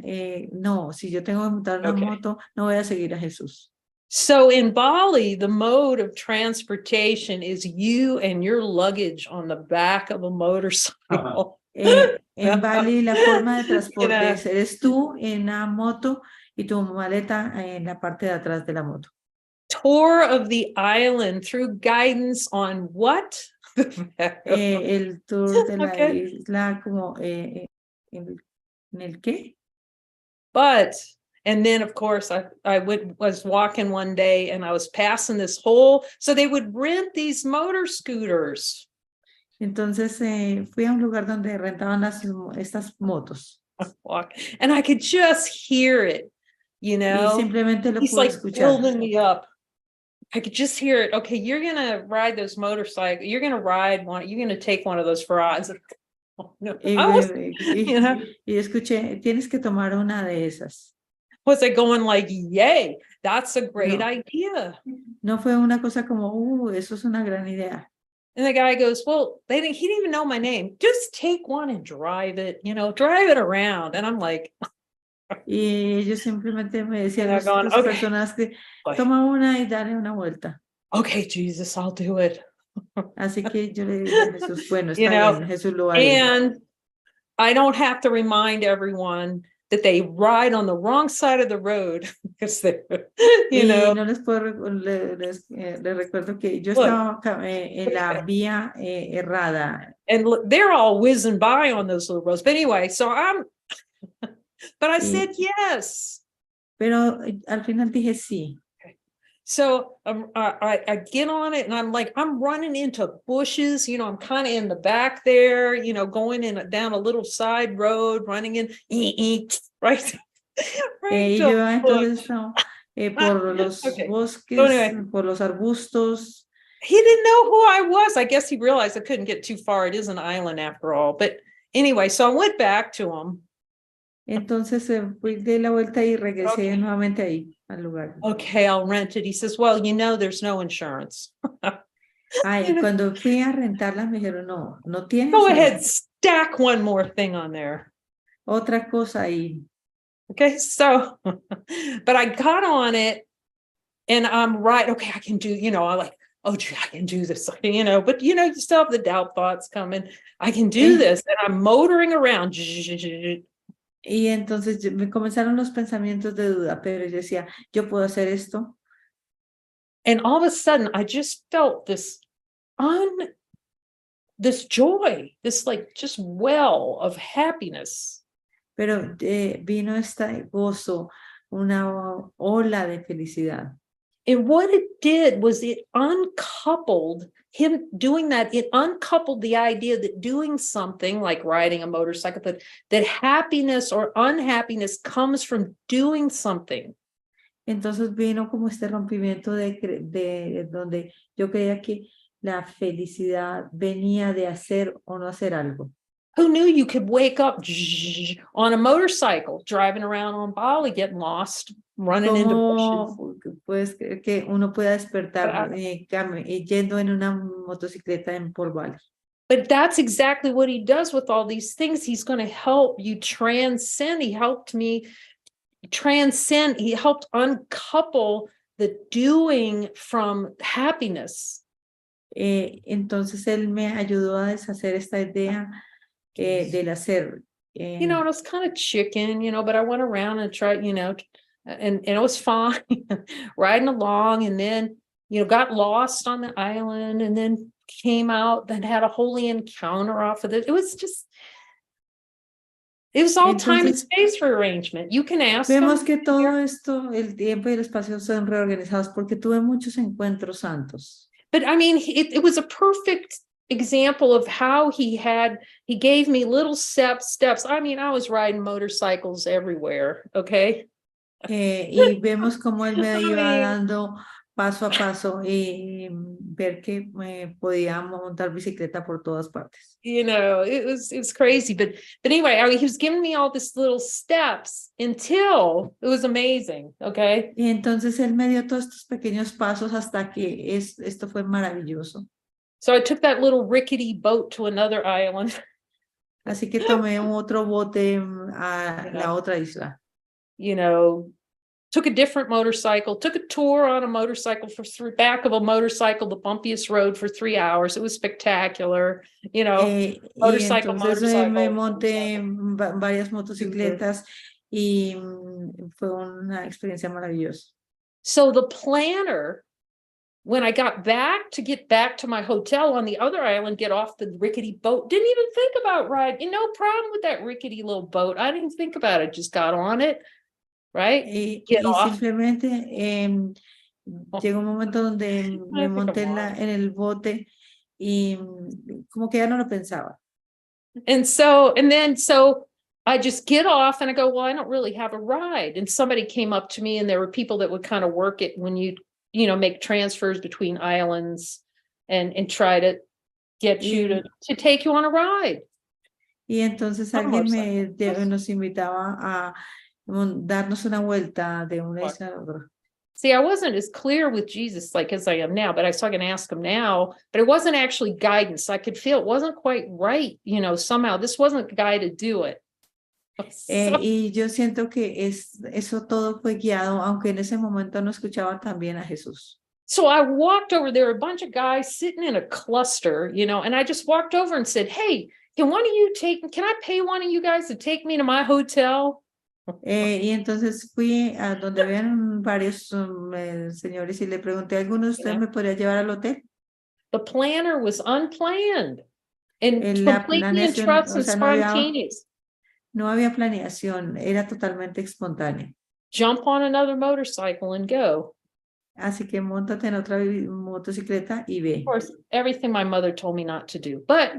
no, si yo tengo que montar una moto no voy a seguir a Jesús. So in Bali, the mode of transportation is you and your luggage on the back of a motorcycle. En Bali la forma de transporte eres tú en la moto y tu maleta en la parte de atrás de la moto. Tour of the island through guidance on what? El tour de la isla como en el qué? And then of course I was walking one day and I was passing this whole, so they would rent these motor scooters. Entonces fui a un lugar donde rentaban estas motos. And I could just hear it, Y simplemente lo He's pude like escuchar. building me up. I could just hear it. Okay, you're gonna ride those motorcycles. You're gonna ride one. You're gonna take one of those rides. Y escuché, tienes que tomar una de esas. Was I going like, yay, that's a great idea? No fue una cosa como, eso es una gran idea. And the guy goes, well, he didn't even know my name. Just take one and drive it, drive it around. And I'm like, y ellos simplemente me decían, okay, personas que toma una y dale una vuelta. Okay, Jesus, I'll do it. Así que yo le dije a Jesús, bueno, está bien, Jesús lo hará. And I don't have to remind everyone that they ride on the wrong side of the road because they, no les puedo, les recuerdo que yo estaba en la vía errada. And they're all whizzing by on those little roads. But anyway, so but I said yes. Pero al final dije sí. So I get on it and I'm like, I'm running into bushes, I'm kind of in the back there, going down a little side road, running in, right? Y yo entonces por los bosques, por los arbustos. He didn't know who I was. I guess he realized I couldn't get too far. It is an island after all. But anyway, so I went back to him. Entonces fui de la vuelta y regresé nuevamente ahí al lugar. Okay, I'll rent it. He says, well, there's no insurance. Cuando fui a rentarla me dijeron, no tienes. Go ahead, stack one more thing on there. Otra cosa ahí. Okay, so, but I got on it and I'm right. Okay, I can do, I like, oh, gee, I can do this, but you still have the doubt thoughts coming. I can do this. And I'm motoring around. Y entonces me comenzaron los pensamientos de duda, pero yo decía, yo puedo hacer esto. And all of a sudden, I just felt this joy, this like just well of happiness. Pero vino este gozo, una ola de felicidad. And what it did was it uncoupled him doing that. It uncoupled the idea that doing something like riding a motorcycle, that happiness or unhappiness comes from doing something. Entonces vino como este rompimiento de donde yo creía que la felicidad venía de hacer o no hacer algo. Who knew you could wake up on a motorcycle, driving around on Bali, getting lost, running into bushes? ¿Cómo puedes creer que uno pueda despertar But yendo en una motocicleta en por Bali? But that's exactly what he does with all these things. He's going to help you transcend. He helped me transcend. He helped uncouple the doing from happiness. Entonces él me ayudó a deshacer esta idea del hacer. You know, and it was kind of chicken, you know, but I went around and tried, you know, and it was fine riding along, and then, you know, got lost on the island, and then came out and had a holy encounter off of it. It was all time and Entonces, space rearrangement. You can ask vemos them. que todo esto, el tiempo y el espacio son reorganizados porque tuve muchos encuentros santos. But I mean, it was a perfect example of how he gave me little steps. I mean, I was riding motorcycles everywhere, okay? Y vemos cómo él me I iba mean, dando paso a paso y ver que podía montar bicicleta por todas partes. you know, it was crazy. But anyway, I mean, he was giving me all these little steps until it was amazing, okay? Y entonces él me dio todos estos pequeños pasos hasta que esto fue maravilloso. So I took that little rickety boat to another island. Así que tomé otro bote a la otra isla. You know, took a different motorcycle, took a tour on a motorcycle back of a motorcycle, the bumpiest road for 3 hours. It was spectacular, you know. Y entonces me monté en varias motocicletas y fue una experiencia maravillosa. So the planner, when I got back to my hotel on the other island, get off the rickety boat, didn't even think about riding. No problem with that rickety little boat. I didn't think about it, just got on it. Right? Y off. simplemente llegó un momento donde me monté en el bote y como que ya no lo pensaba. And then I just get off and I go, well, I don't really have a ride. And somebody came up to me, and there were people that would kind of work it when you know, make transfers between islands and try to get you to take you on a ride. Y entonces alguien nos invitaba a darnos una vuelta de una isla a otra. See, I wasn't as clear with Jesus like as I am now, but I can ask him now, but it wasn't actually guidance. I could feel it wasn't quite right. You know, somehow this wasn't the guy to do it. Y yo siento que eso todo fue guiado, aunque en ese momento no escuchaba tan bien a Jesús. So I walked over there, a bunch of guys sitting in a cluster, you know, and I just walked over and said, hey, can I pay one of you guys to take me to my hotel? Y entonces fui a donde habían varios señores y le pregunté, ¿alguno de ustedes me podría llevar al hotel? The planner was unplanned and completely in planeación, trust and spontaneous. No había planeación, era totalmente espontáneo. Jump on another motorcycle and go. Así que móntate en otra motocicleta y ve. Of course, everything my mother told me not to do, but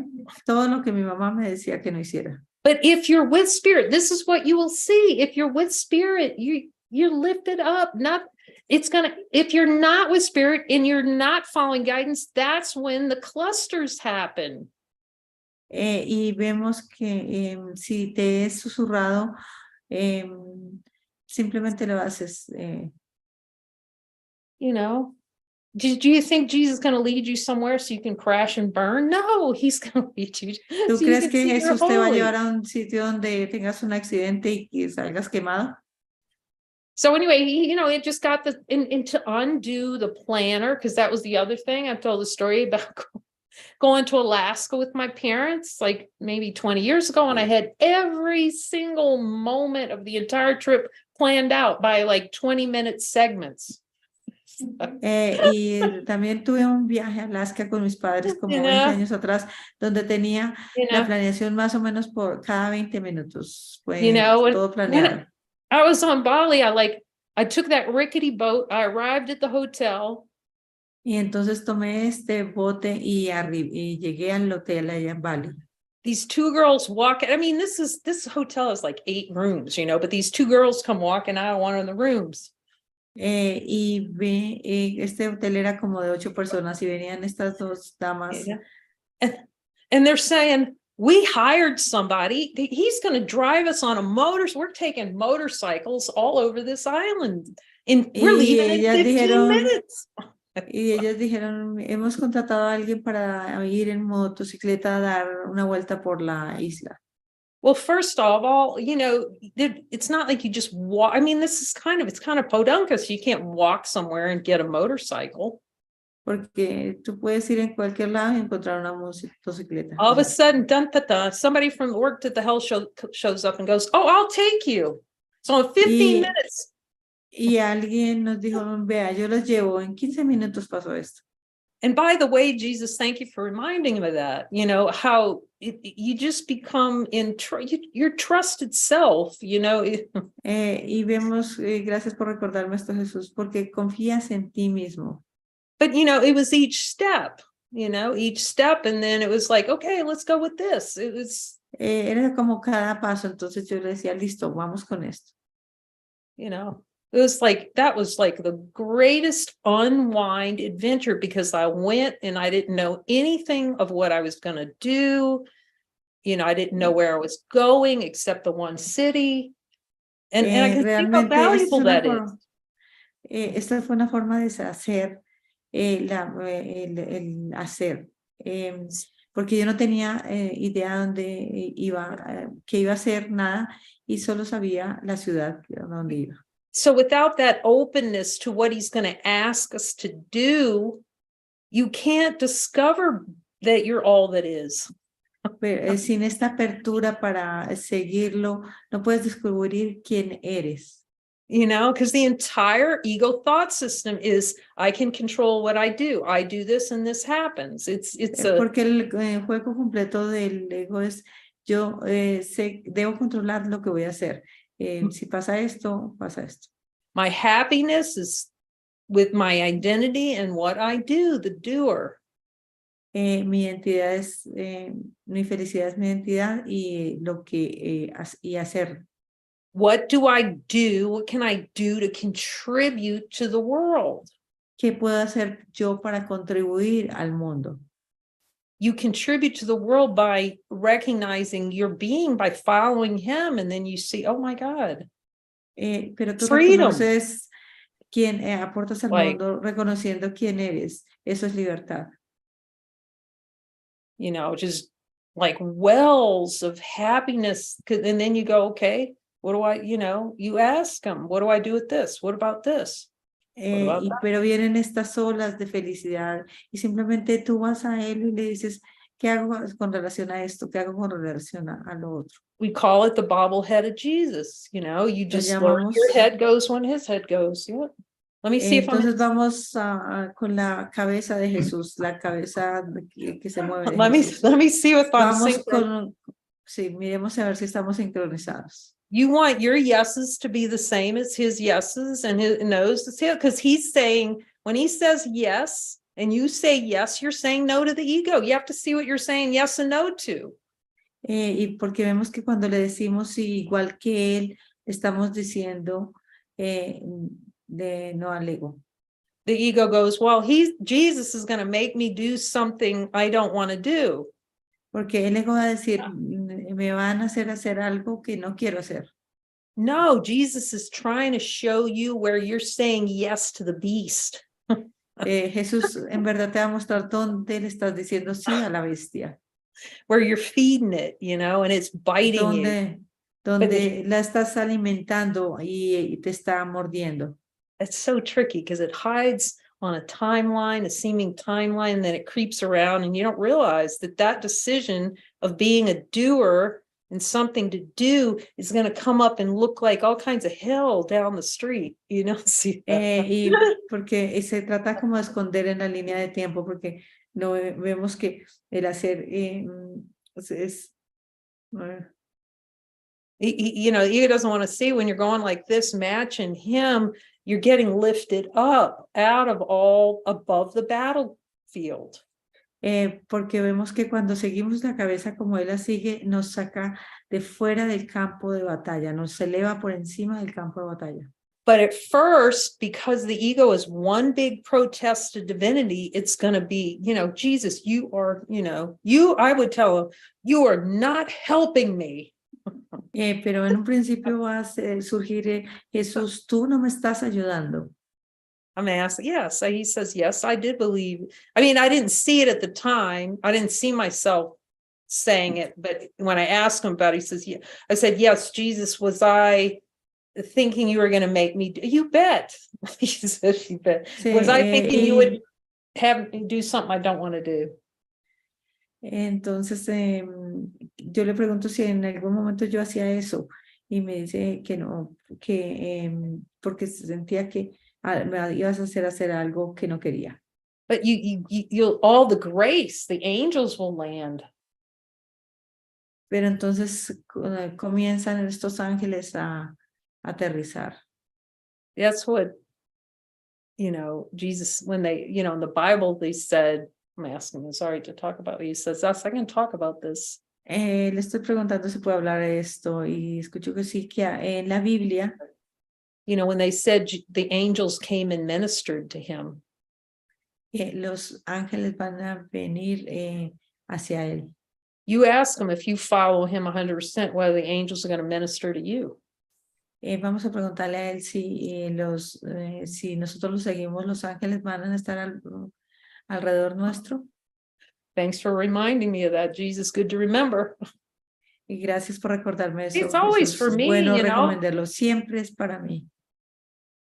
todo lo que mi mamá me decía que no hiciera. But if you're with spirit, this is what you will see. If you're with spirit, you're lifted up. If you're not with spirit and you're not following guidance, that's when the clusters happen. Y vemos que si te es susurrado, simplemente lo haces. You know, do you think Jesus is going to lead you somewhere so you can crash and burn? No, he's going to lead you. ¿Tú crees que Jesús te va a llevar a un sitio donde tengas un accidente y que salgas quemado? So anyway, it just got and to undo the planner, because that was the other thing. I told the story about going to Alaska with my parents, like maybe 20 years ago, and I had every single moment of the entire trip planned out by like 20-minute segments. Y también tuve un viaje a Alaska con mis padres como You 20 know? años atrás, donde tenía You la know, planeación más o menos por cada 20 minutos. Fue you know, todo when planeado. I was on Bali, I took that rickety boat. I arrived at the hotel. Y entonces tomé este bote y llegué al hotel allá en Bali. These two girls walk. I mean, this hotel is like 8 rooms, you know, but these two girls come walking out of one of the rooms. Este hotel era como de 8 personas y venían estas dos damas. Yeah. And they're saying, we hired somebody. He's going to drive us on a we're taking motorcycles all over this island. We're leaving in 15 minutes. Y ellas dijeron, hemos contratado a alguien para ir en motocicleta a dar una vuelta por la isla. Well, first of all, you know, it's not like you just walk. I mean, it's kind of podunkus. You can't walk somewhere and get a motorcycle. Porque tú puedes ir en cualquier lado y encontrar una motocicleta. All of a sudden, somebody from work at the hell shows up and goes, oh, I'll take you. So in 15 minutes. Y alguien nos dijo, vea, yo los llevo, en 15 minutos pasó esto. And by the way, Jesus, thank you for reminding me of that. You know, how you just become your trusted self, you know. Y vemos, gracias por recordarme esto, Jesús, porque confías en ti mismo. But, you know, it was each step, and then it was like, okay, let's go with this. It was. Era como cada paso, entonces yo le decía, listo, vamos con esto. You know. That was like the greatest unwind adventure, because I went and I didn't know anything of what I was going to do. You know, I didn't know where I was going except the one city. And I can think how valuable that is. Esta fue una forma de hacer el hacer. Porque yo no tenía idea dónde iba, qué iba a hacer, nada, y solo sabía la ciudad donde iba. So without that openness to what he's going to ask us to do, you can't discover that you're all that is. Pero, sin esta apertura para seguirlo, no puedes descubrir quién eres. You know, because the entire ego thought system is, I can control what I do. I do this and this happens. Porque el juego completo del ego es, yo debo controlar lo que voy a hacer. Si pasa esto, pasa esto. My happiness is with my identity and what I do, the doer. Mi identidad es, mi felicidad es mi identidad y lo que y hacer. What do I do? What can I do to contribute to the world? ¿Qué puedo hacer yo para contribuir al mundo? You contribute to the world by recognizing your being, by following him, and then you see, oh my God. Pero tú Freedom. reconoces quién aportas al mundo, reconociendo quién eres. Eso es libertad. You know, just like wells of happiness. And then you go, okay, what do you ask him, what do I do with this? What about this? Pero vienen estas olas de felicidad y simplemente tú vas a él y le dices, ¿qué hago con relación a esto? ¿Qué hago con relación a lo otro? We call it the bobblehead of Jesus. You know, you just learn your head goes when his head goes. Yeah. Let me see if Entonces vamos con la cabeza de Jesús, la cabeza que se mueve de Jesús. Let me see if I'm vamos sí, miremos a ver si estamos sincronizados. You want your yeses to be the same as his yeses and his no's to his, because he's saying, when he says yes and you say yes, you're saying no to the ego. You have to see what you're saying yes and no to. Y porque vemos que cuando le decimos sí, igual que él, estamos diciendo de no al ego. The ego goes, well, Jesus is going to make me do something I don't want to do. Porque el ego va a decir, me van a hacer algo que no quiero hacer. No, Jesus is trying to show you where you're saying yes to the beast. Jesús en verdad te va a mostrar dónde le estás diciendo sí a la bestia. Where you're feeding it, you know, and it's biting you. Donde la estás alimentando y te está mordiendo. It's so tricky because it hides on a timeline, a seeming timeline, and then it creeps around and you don't realize that that decision of being a doer and something to do is going to come up and look like all kinds of hell down the street. You don't see that. Y porque se trata como de esconder en la línea de tiempo, porque no vemos que el hacer es You know, ego doesn't want to see when you're going like this, matching him, you're getting lifted up out of all above the battlefield. Porque vemos que cuando seguimos la cabeza como él la sigue, nos saca de fuera del campo de batalla, nos eleva por encima del campo de batalla. But at first, because the ego is one big protest to divinity, it's going to be, you know, Jesus, you are, you know, I would tell him, you are not helping me. Pero en un principio va a surgir, Jesús, tú no me estás ayudando. I'm asked, yes. He says, yes, I did believe. I mean, I didn't see it at the time. I didn't see myself saying it. But when I asked him about it, he says, yeah. I said, yes, Jesus, was I thinking you were going to make me do? You bet. He says, you bet. Sí, was I thinking you would have me do something I don't want to do? Entonces, yo le pregunto si en algún momento yo hacía eso y me dice que no, que porque sentía que me ibas a hacer algo que no quería. But you'll all the grace, the angels will land. Pero entonces comienzan estos ángeles a aterrizar. That's what, you know, Jesus, when they, you know, in the Bible, they said, I'm asking him, sorry to talk about it. He says, yes, I can talk about this. Le estoy preguntando si puedo hablar de esto y escucho que sí, que en la Biblia, you know, when they said the angels came and ministered to him. Los ángeles van a venir hacia él. You ask him if you follow him 100%, whether the angels are going to minister to you. Vamos a preguntarle a él si si nosotros lo seguimos, los ángeles van a estar alrededor nuestro. Thanks for reminding me of that, Jesus. Good to remember. Y gracias por recordarme eso. It's always for me, bueno you know. recomendarlo, siempre es para mí.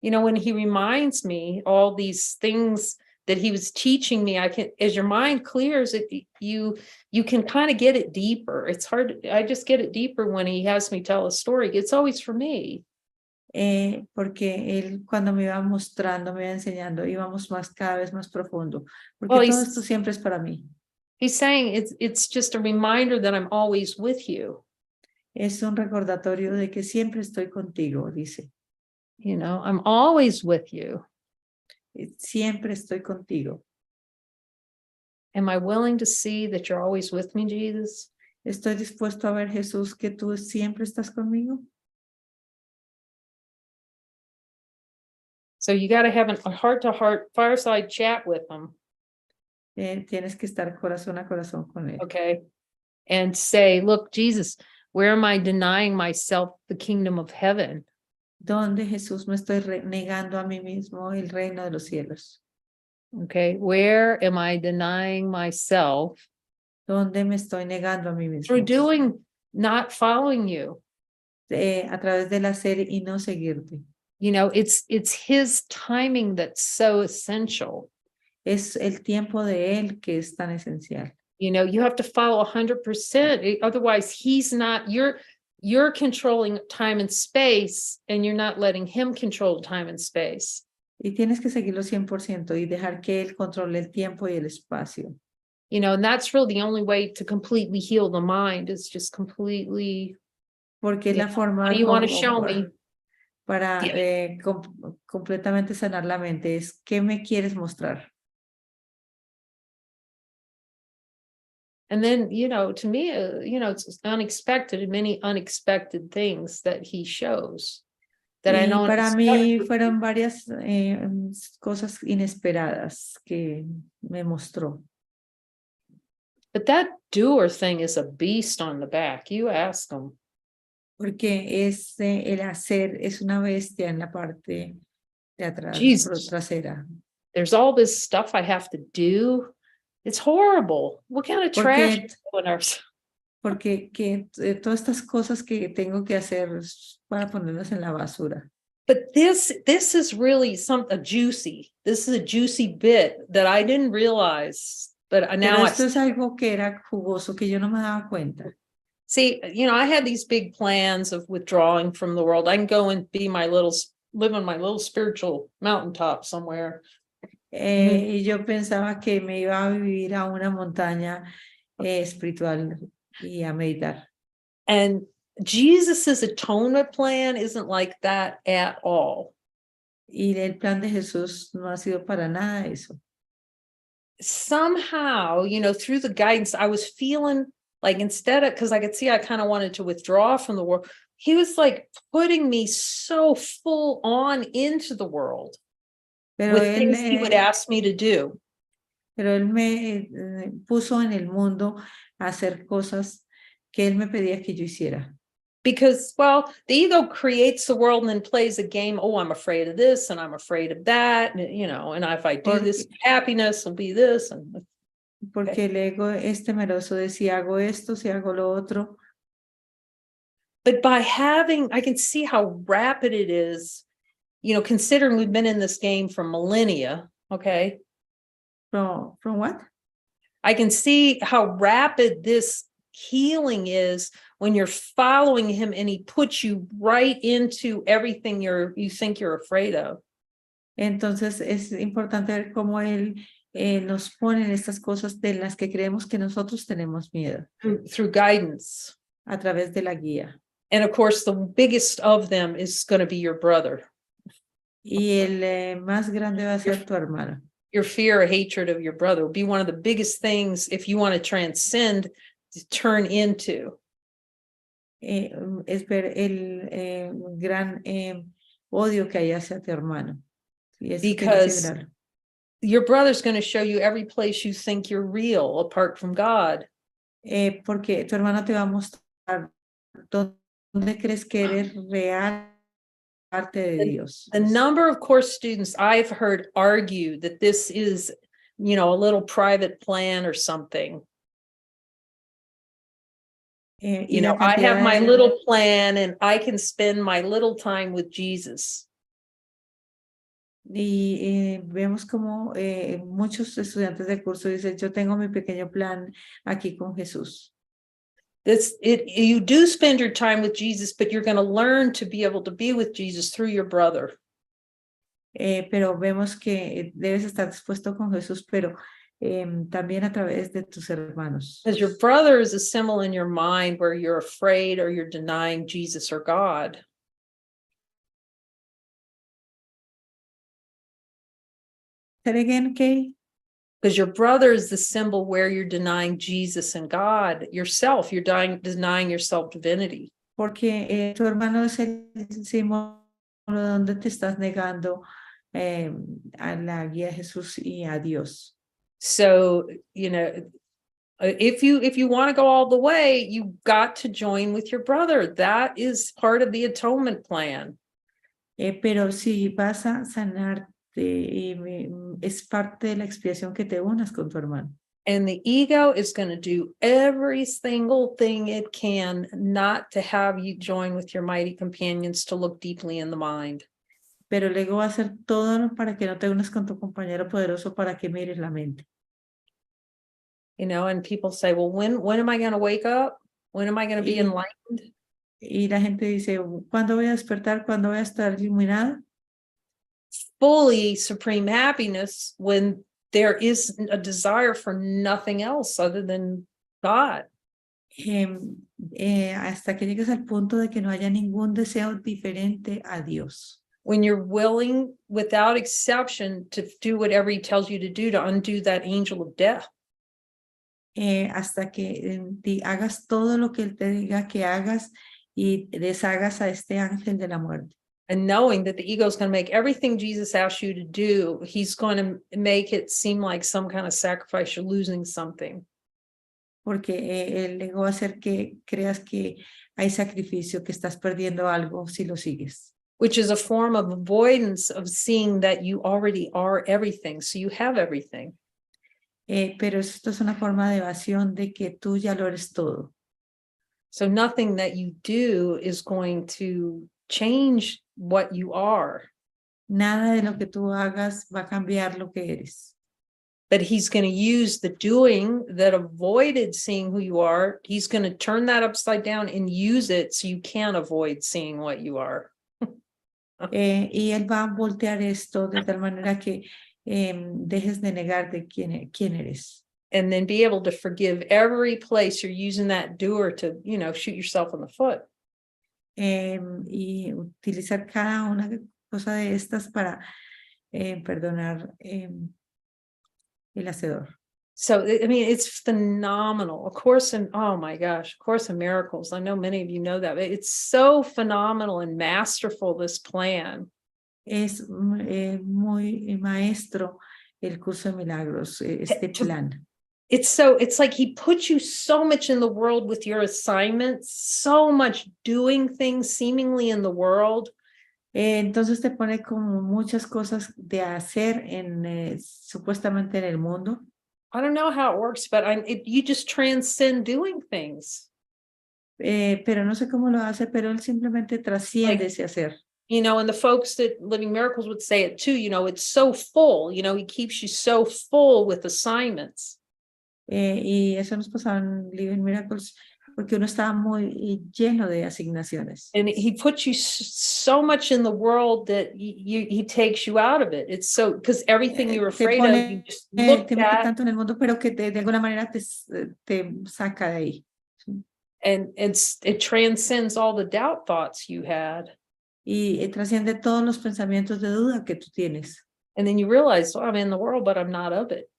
You know, when he reminds me all these things that he was teaching me, I can, as your mind clears, you can kind of get it deeper. It's hard. I just get it deeper when he has me tell a story. It's always for me. Porque él cuando me iba mostrando, me iba enseñando, íbamos cada vez más profundo. Porque Well, todo esto siempre es para mí. He's saying it's just a reminder that I'm always with you. Es un recordatorio de que siempre estoy contigo, dice. You know, I'm always with you. Siempre estoy contigo. Am I willing to see that you're always with me, Jesus? ¿Estoy dispuesto a ver, Jesús, que tú siempre estás conmigo? So you got to have a heart-to-heart fireside chat with him. Tienes que estar corazón a corazón con él. Okay. And say, look, Jesus, where am I denying myself the kingdom of heaven? ¿Dónde, Jesús, me estoy negando a mí mismo el reino de los cielos? Okay. Where am I denying myself? ¿Dónde me estoy negando a mí mismo? Through not following you. A través del hacer y no seguirte. You know, it's his timing that's so essential. Es el tiempo de él que es tan esencial. You know, you have to follow 100%. Otherwise, you're controlling time and space, and you're not letting him control time and space. Y tienes que seguirlo 100% y dejar que él controle el tiempo y el espacio. You know, and that's really the only way to completely heal the mind, is just completely. Porque es la forma What do you want to show me? Para completamente sanar la mente. Es, ¿qué me quieres mostrar? And then, you know, to me, you know, it's unexpected, many unexpected things that he shows. That I know. Para mí fueron varias cosas inesperadas que me mostró. But that doer thing is a beast on the back. You ask him. Porque el hacer es una bestia en la parte de atrás, trasera. There's all this stuff I have to do. It's horrible. What kind of trash in our... Porque todas estas cosas que tengo que hacer para ponerlas en la basura. But this is really a juicy. This is a juicy bit that I didn't realize, but Pero now esto es algo que era jugoso, que yo no me daba cuenta. see, I had these big plans of withdrawing from the world. I can go and live on my little spiritual mountaintop somewhere. Y yo pensaba que me iba a vivir a una montaña espiritual y a meditar. And Jesus's atonement plan isn't like that at all. Y el plan de Jesús no ha sido para nada eso. Somehow, through the guidance, I was feeling like instead of, because I could see I kind of wanted to withdraw from the world, he was like putting me so full on into the world Pero with things he would ask me to do. Pero él me puso en el mundo a hacer cosas que él me pedía que yo hiciera. Because, well, the ego creates the world and then plays a game. Oh, I'm afraid of this and I'm afraid of that. And, and if I do this, happiness will be this. Porque el ego es temeroso de si hago esto, si hago lo otro. But by I can see how rapid it is, considering we've been in this game for millennia, okay? From what? I can see how rapid this healing is when you're following him and he puts you right into everything you think you're afraid of. Entonces es importante ver cómo él nos pone en estas cosas de las que creemos que nosotros tenemos miedo. Through guidance. A través de la guía. And of course, the biggest of them is going to be your brother. Y el más grande va a ser tu hermano. Your fear or hatred of your brother will be one of the biggest things if you want to transcend, to turn into. Es ver el gran odio que hay hacia tu hermano. Because your brother's going to show you every place you think you're real apart from God. Porque tu hermano te va a mostrar dónde crees que eres real parte de Dios. The number of course students I've heard argue that this is, a little private plan or something. I have my little plan and I can spend my little time with Jesus. Y vemos como muchos estudiantes del curso dicen, yo tengo mi pequeño plan aquí con Jesús. You do spend your time with Jesus, but you're going to learn to be able to be with Jesus through your brother. Pero vemos que debes estar dispuesto con Jesús, pero también a través de tus hermanos. Because your brother is a symbol in your mind where you're afraid or you're denying Jesus or God. Say it again, Kay. Because your brother is the symbol where you're denying Jesus and God, yourself. You're denying yourself divinity. Porque tu hermano es el símbolo donde te estás negando a la guía de Jesús y a Dios. So, if you want to go all the way, you got to join with your brother. That is part of the atonement plan. Pero si vas a sanarte, es parte de la expiación que te unas con tu hermano. And the ego is going to do every single thing it can not to have you join with your mighty companions to look deeply in the mind. Pero el ego va a hacer todo para que no te unas con tu compañero poderoso para que mires la mente. And people say, well, when am I going to wake up? When am I going to be enlightened? Y la gente dice, ¿cuándo voy a despertar? ¿Cuándo voy a estar iluminada? Fully supreme happiness when there is a desire for nothing else other than God. Hasta que llegues al punto de que no haya ningún deseo diferente a Dios. When you're willing, without exception, to do whatever he tells you to do to undo that angel of death. Hasta que hagas todo lo que él te diga que hagas y deshagas a este ángel de la muerte. And knowing that the ego is going to make everything Jesus asks you to do, he's going to make it seem like some kind of sacrifice, you're losing something. Porque el ego va a hacer que creas que hay sacrificio, que estás perdiendo algo si lo sigues. Which is a form of avoidance of seeing that you already are everything, so you have everything. Pero esto es una forma de evasión de que tú ya lo eres todo. So nothing that you do is going to change what you are. Nada de lo que tú hagas va a cambiar lo que eres. But he's going to use the doing that avoided seeing who you are. He's going to turn that upside down and use it so you can't avoid seeing what you are. Y él va a voltear esto de tal manera que dejes de negar de quién eres. And then be able to forgive every place you're using that doer to, shoot yourself in the foot. Y utilizar cada una cosa de estas para perdonar el hacedor. So, I mean, it's phenomenal. A Course in, oh my gosh, Course in Miracles. I know many of you know that, but it's so phenomenal and masterful, this plan. Es muy maestro el curso de milagros, este plan. It's like he puts you so much in the world with your assignments, so much doing things seemingly in the world. Entonces te pone como muchas cosas de hacer supuestamente en el mundo. I don't know how it works, but you just transcend doing things. Pero no sé cómo lo hace, pero él simplemente trasciende ese hacer. And the folks that Living Miracles would say it too, it's so full, he keeps you so full with assignments. Y eso nos pasaba en Living Miracles porque uno estaba muy lleno de asignaciones. And he puts you so much in the world that he takes you out of it. It's so, because everything you're afraid of, you just look te mete at. tanto en el mundo, pero que de alguna manera te saca de ahí. And it transcends all the doubt thoughts you had. Y trasciende todos los pensamientos de duda que tú tienes. And then you realize, well, I'm in the world, but I'm not of it.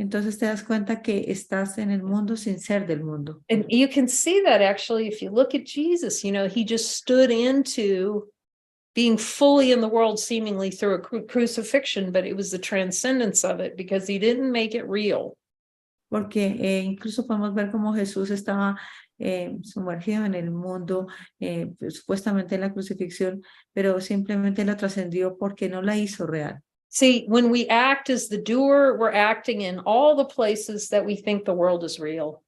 Entonces te das cuenta que estás en el mundo sin ser del mundo. And you can see that actually, if you look at Jesus, he just stood into being fully in the world seemingly through a crucifixion, but it was the transcendence of it because he didn't make it real. Porque incluso podemos ver cómo Jesús estaba sumergido en el mundo, supuestamente en la crucifixión, pero simplemente la trascendió porque no la hizo real. See, when we act as the doer, we're acting in all the places that we think the world is real.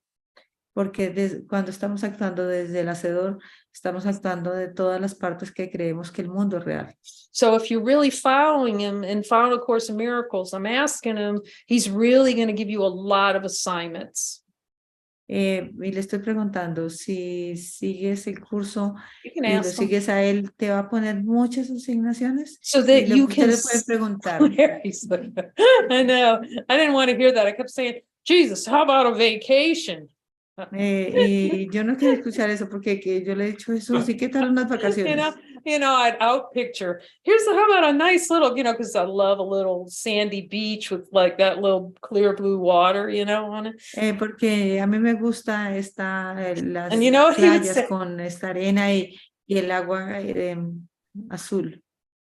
Porque cuando estamos actuando desde el hacedor, estamos actuando de todas las partes que creemos que el mundo es real. So if you're really following him and following A Course in Miracles, I'm asking him, he's really going to give you a lot of assignments. Y le estoy preguntando, si sigues el curso You can y lo ask him. sigues a él, ¿te va a poner muchas asignaciones? So that you Usted can le puede preguntar. I know. I didn't want to hear that. I kept saying, Jesus, how about a vacation? Y yo no quiero escuchar eso porque yo le he dicho a Jesús, ¿y qué tal unas vacaciones? I'd out picture. How about a nice little, because I love a little sandy beach with like that little clear blue water, on it. Porque a mí me gusta las And you know what he would playas say? con esta arena y el agua azul.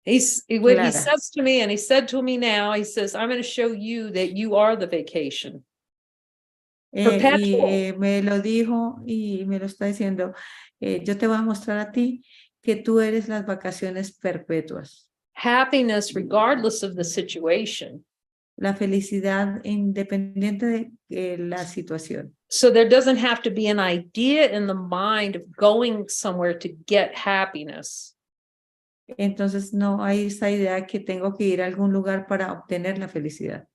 What he Clara. says to me, and he said to me now, he says, I'm going to show you that you are the vacation. Y me lo dijo y me lo está diciendo, yo te voy a mostrar a ti que tú eres las vacaciones perpetuas. Happiness regardless of the situation. La felicidad independiente de la situación. So there doesn't have to be an idea in the mind of going somewhere to get happiness. Entonces no hay esa idea que tengo que ir a algún lugar para obtener la felicidad.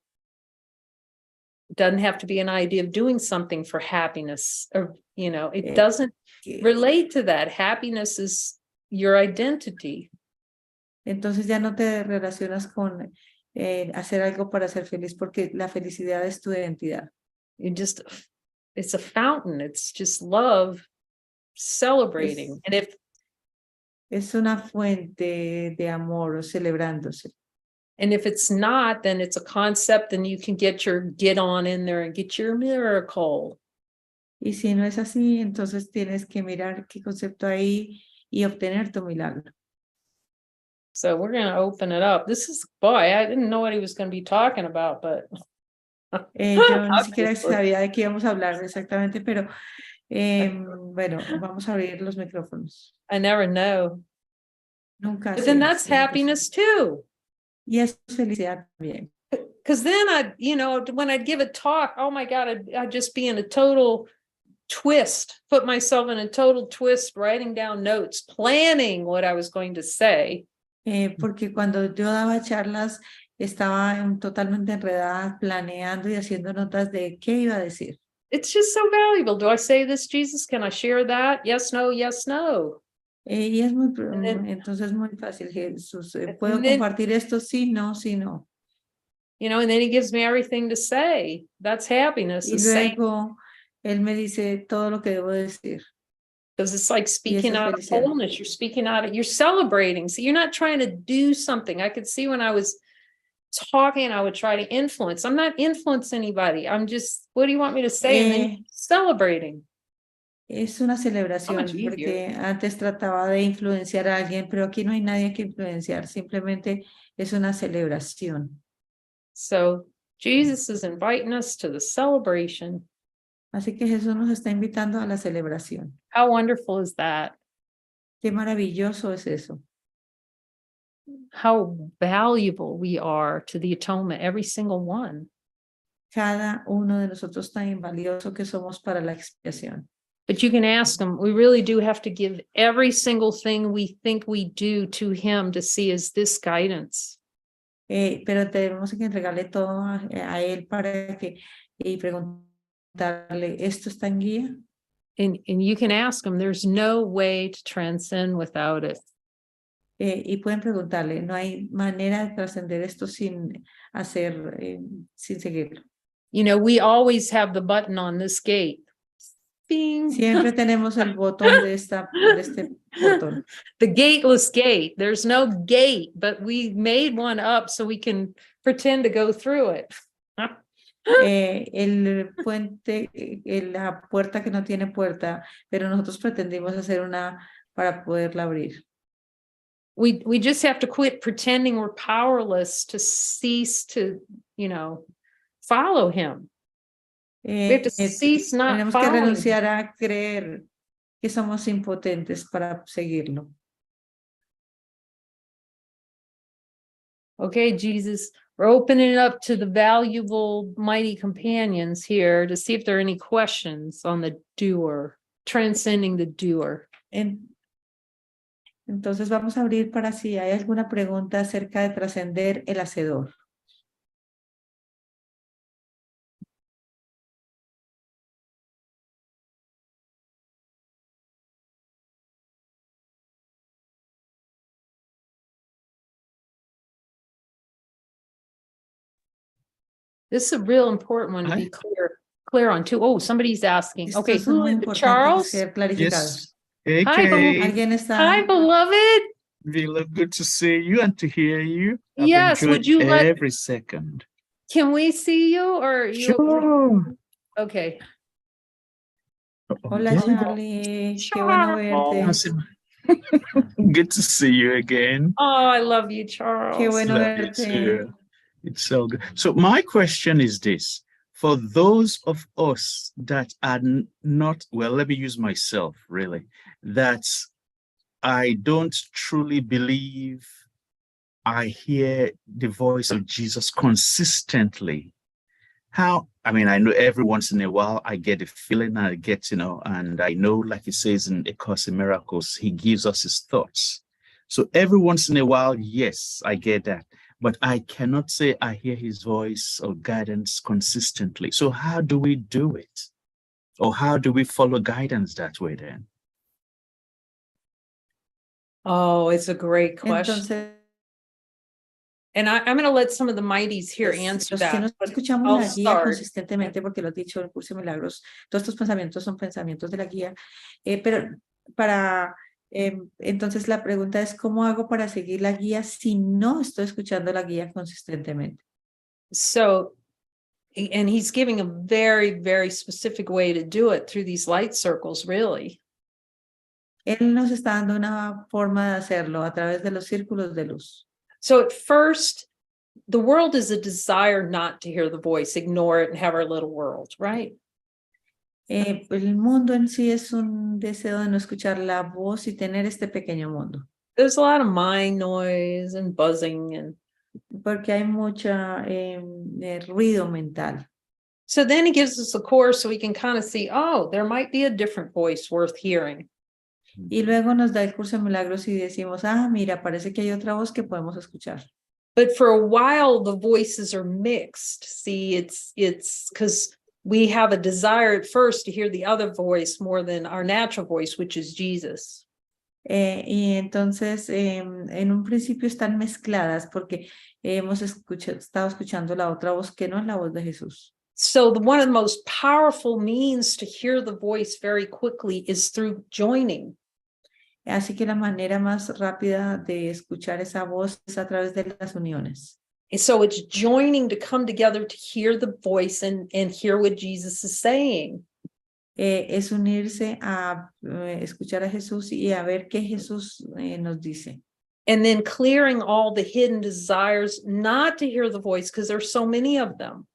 It doesn't have to be an idea of doing something for happiness, or it doesn't relate to that. Happiness is your identity. Entonces ya no te relacionas con hacer algo para ser feliz porque la felicidad es tu identidad. It's a fountain. It's just love celebrating. And es una fuente de amor celebrándose. And if it's not, then it's a concept and you can get on in there and get your miracle. Y si no es así, entonces tienes que mirar qué concepto hay y obtener tu milagro. So we're going to open it up. I didn't know what he was going to be talking about, but. Yo ni siquiera sabía de qué íbamos a hablar exactamente, pero bueno, vamos a abrir los micrófonos. I never know. Nunca. But then that's happiness too. Y es felicidad también. Because then when I'd give a talk, oh my God, I'd just be in a total put myself in a total twist, writing down notes, planning what I was going to say. Porque cuando yo daba charlas estaba totalmente enredada planeando y haciendo notas de qué iba a decir. It's just so valuable. Do I say this, Jesus? Can I share that? Yes, no, yes, no. Y es muy, then- entonces muy fácil, Jesús. ¿Puedo and then- compartir esto? Sí, no, sí, no. You know, and then he gives me everything to say. That's happiness. Y is saying, luego él me dice todo lo que debo decir. because it's like speaking es out of felicidad. wholeness. You're speaking out of, you're celebrating. So you're not trying to do something. I could see when I was talking, I would try to influence. I'm not influencing anybody. I'm just, what do you want me to say? And then you're celebrating. Es una celebración, much easier. porque antes trataba de influenciar a alguien, pero aquí no hay nadie que influenciar, simplemente es una celebración. So Jesus is inviting us to the celebration. Así que Jesús nos está invitando a la celebración. How wonderful is that? Qué maravilloso es eso. How valuable we are to the atonement, every single one. Cada uno de nosotros tan valioso que somos para la expiación. But you can ask him, we really do have to give every single thing we think we do to him to see, is this guidance? Pero tenemos que entregarle todo a él para que y preguntarle, ¿esto está en guía? And you can ask him, there's no way to transcend without it. Y pueden preguntarle, no hay manera de trascender esto sin hacer, sin seguirlo. You know, we always have the button on this gate. Bing. Siempre tenemos el botón de este botón. The gateless gate. There's no gate, but we made one up so we can pretend to go through it. El puente, la puerta que no tiene puerta, pero nosotros pretendimos hacer una para poderla abrir. We just have to quit pretending we're powerless to cease to, you know, follow him. We have to cease not Tenemos que following. renunciar a creer que somos impotentes para seguirlo. Okay, Jesus, we're opening it up to the valuable, mighty companions here to see if there are any questions on the doer, transcending the doer. Entonces vamos a abrir para si hay alguna pregunta acerca de trascender el hacedor. This is a real important one to be clear on too. Oh, somebody's asking. Esto Okay, es muy who is it? importante Charles? ser clarificados. Yes. Hey, Hi, Kay. ¿Alguien está? Hi, beloved. Vila, good to see you and to hear you. I've Yes, enjoyed would you let- every second. Can we see you or are you? Sure. Okay. Hola, Charlie. Qué bueno verte. Awesome. Good to see you again. Oh, I love you, Charles. Qué bueno Love you verte. too. It's so good. So my question is this: for those of us that are not, well, let me use myself really, that I don't truly believe I hear the voice of Jesus consistently. How, I mean, I know every once in a while I get a feeling, I get, you know, and I know, like it says in A Course in Miracles, he gives us his thoughts. So every once in a while, yes, I get that. But I cannot say I hear his voice or guidance consistently. So how do we do it? Or how do we follow guidance that way then? Oh, it's a great question. Entonces, And I'm going to let some of the mighties here answer los que no that. But escuchamos I'll la guía start. consistentemente, porque lo has dicho en el curso de milagros, todos estos pensamientos son pensamientos de la guía, pero para, entonces la pregunta es, ¿cómo hago para seguir la guía si no estoy escuchando la guía consistentemente? So, and he's giving a very, very specific way to do it through these light circles, really. Él nos está dando una forma de hacerlo a través de los círculos de luz. So at first, the world is a desire not to hear the voice, ignore it and have our little world, right? El mundo en sí es un deseo de no escuchar la voz y tener este pequeño mundo. There's a lot of mind noise and buzzing and Porque hay mucha ruido mental. So then he gives us a chorus so we can kind of see, oh, there might be a different voice worth hearing. Y luego nos da el curso de milagros y decimos, ah, mira, parece que hay otra voz que podemos escuchar. But for a while, the voices are mixed. See, it's because we have a desire at first to hear the other voice more than our natural voice, which is Jesus. Y entonces, en un principio están mezcladas porque hemos estado escuchando la otra voz que no es la voz de Jesús. So one of the most powerful means to hear the voice very quickly is through joining. Así que la manera más rápida de escuchar esa voz es a través de las uniones. And so it's joining to come together to hear the voice and hear what Jesus is saying. Es unirse a escuchar a Jesús y a ver qué Jesús nos dice. And then clearing all the hidden desires not to hear the voice because there's so many of them.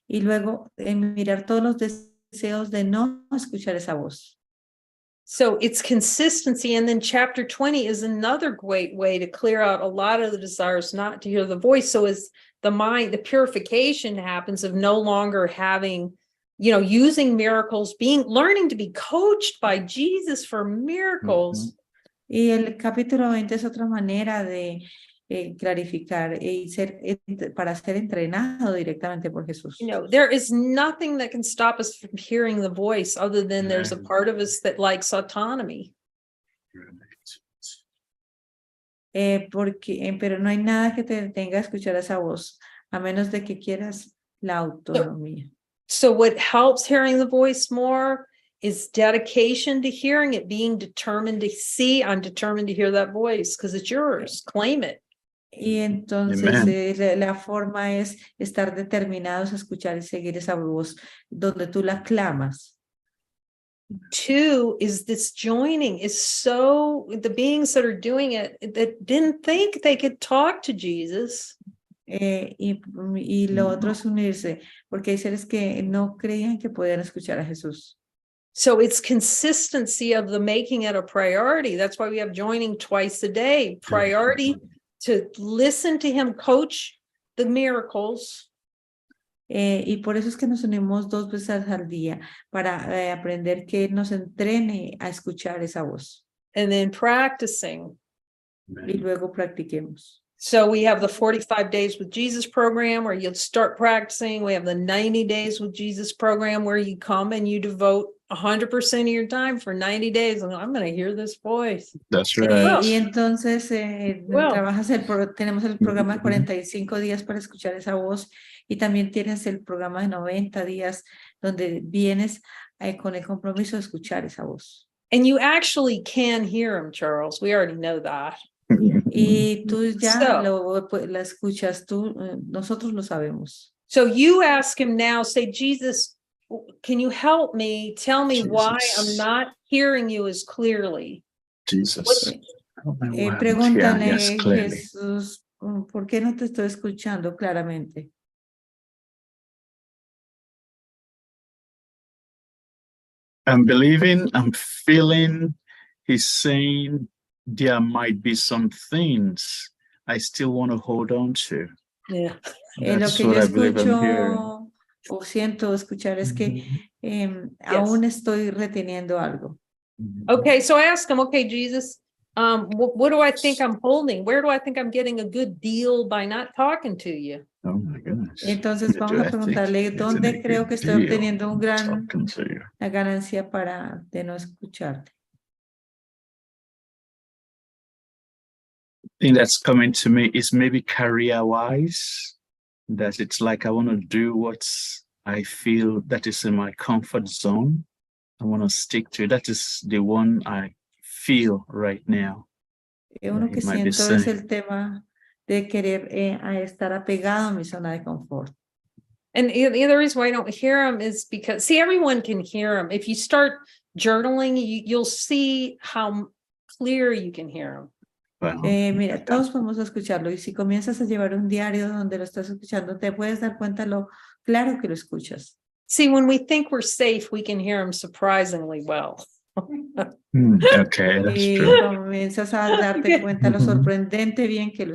Y luego mirar todos los deseos de no escuchar esa voz. So it's consistency. And then chapter 20 is another great way to clear out a lot of the desires not to hear the voice. So as the mind, the purification happens of no longer having, using miracles, learning to be coached by Jesus for miracles. Y el capítulo 20 es otra manera de clarificar y para ser entrenado directamente por Jesús. There is nothing that can stop us from hearing the voice other than there's a part of us that likes autonomy. Pero no hay nada que te detenga a escuchar esa voz, a menos de que quieras la autonomía. So what helps hearing the voice more is dedication to hearing it, being determined to see, I'm determined to hear that voice because it's yours, claim it. Y entonces la forma es estar determinados a escuchar y seguir esa voz donde tú la clamas. 2 is this joining is so the beings that are doing it that didn't think they could talk to Jesus. Y lo otro es unirse, porque hay seres que no creían que podían escuchar a Jesús. So it's consistency of the making it a priority. That's why we have joining twice a day. Priority to listen to him coach the miracles. Y por eso es que nos unimos 2 veces al día, para aprender que Él nos entrene a escuchar esa voz. And then practicing. Y luego practiquemos. So we have the 45 Days with Jesus program where you'll start practicing. We have the 90 Days with Jesus program where you come and you devote 100% of your time for 90 days. And I'm going to hear this voice. That's right. Y entonces tenemos el programa de 45 días para escuchar esa voz, y también tienes el programa de 90 días donde vienes con el compromiso de escuchar esa voz. And you actually can hear him, Charles. We already know that. Y tú ya la escuchas, nosotros lo sabemos. So you ask him now, say, Jesus, can you help me? Tell me why I'm not hearing you as clearly. Jesus. Pregúntale, Jesús, ¿por qué no te estoy escuchando claramente? I'm believing, I'm feeling, he's saying there might be some things I still want to hold on to. Yeah. Lo que yo escucho o siento escuchar es que aún estoy reteniendo algo. Okay, so I ask him, okay, Jesus, what do I think I'm holding? Where do I think I'm getting a good deal by not talking to you? Oh my goodness. Entonces vamos a preguntarle dónde creo que estoy obteniendo una ganancia de no escucharte. Thing that's coming to me is maybe career-wise, that it's like I want to do what I feel that is in my comfort zone. I want to stick to it. That is the one I feel right now. Uno que siento es el tema de querer estar apegado a mi zona de confort. And the other reason why I don't hear him is because, see, everyone can hear him. If you start journaling, you'll see how clear you can hear him. Well, mira, todos podemos escucharlo, y si comienzas a llevar un diario donde lo estás escuchando, te puedes dar cuenta lo claro que lo escuchas. See, when we think we're safe, we can hear him surprisingly well. Okay, that's y true. comienzas a darte cuenta lo sorprendentemente bien que lo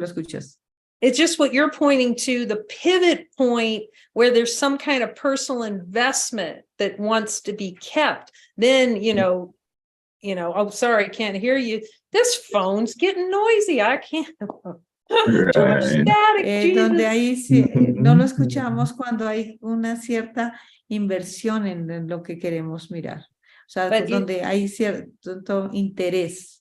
escuchas. It's just what you're pointing to, the pivot point where there's some kind of personal investment that wants to be kept. Then, oh, sorry, I can't hear you. This phone's getting noisy. I can't. Too much static, Donde Jesus. ahí no lo escuchamos cuando hay una cierta inversión en lo que queremos mirar. O sea, But donde hay cierto interés.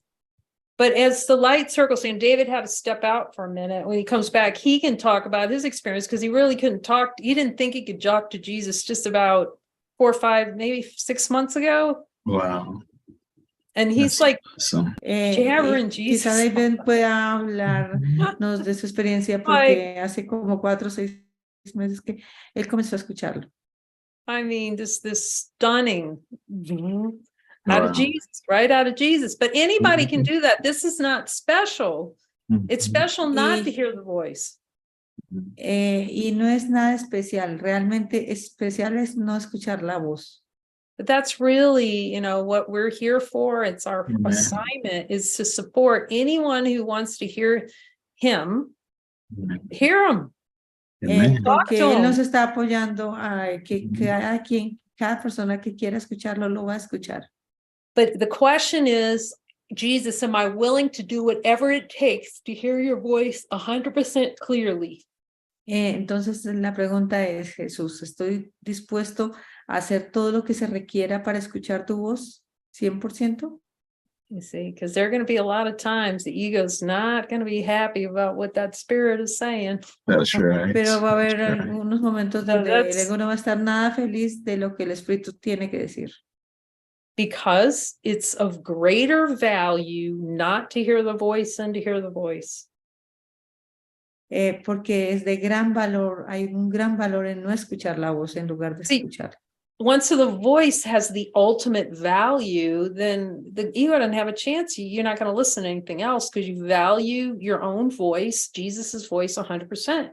But as the light circle saying, David had to step out for a minute. When he comes back, he can talk about his experience because he really couldn't talk. He didn't think he could talk to Jesus just about 4 or 5, maybe 6 months ago. Wow. And he's That's like, awesome. jabbering Quizá Jesus. David pueda hablarnos de su experiencia porque hace como 4 o 6 meses que él comenzó a escucharlo. I mean, this stunning out of Wow. Jesus, right out of Jesus. But anybody can do that. This is not special. It's special not to hear the voice. Y no es nada especial. Realmente especial es no escuchar la voz. But that's really, what we're here for. It's our Amen. assignment is to support anyone who wants to hear him, Amen. hear him. Amen. Porque Talk to él nos him. está apoyando a que cada persona que quiera escucharlo lo va a escuchar. But the question is, Jesus, am I willing to do whatever it takes to hear your voice 100% clearly? Entonces la pregunta es, Jesús, ¿estoy dispuesto a hacer todo lo que se requiera para escuchar tu voz 100%? You see, because there are going to be a lot of times the ego's not going to be happy about what that spirit is saying. That's right. Pero va a haber That's right. algunos momentos So donde el that's ego no va a estar nada feliz de lo que el espíritu tiene que decir. because it's of greater value not to hear the voice than to hear the voice. Porque es de gran valor, hay un gran valor en no escuchar la voz en lugar de Sí. escuchar. Once the voice has the ultimate value, then the ego doesn't have a chance. You're not going to listen to anything else because you value your own voice, Jesus's voice, 100%.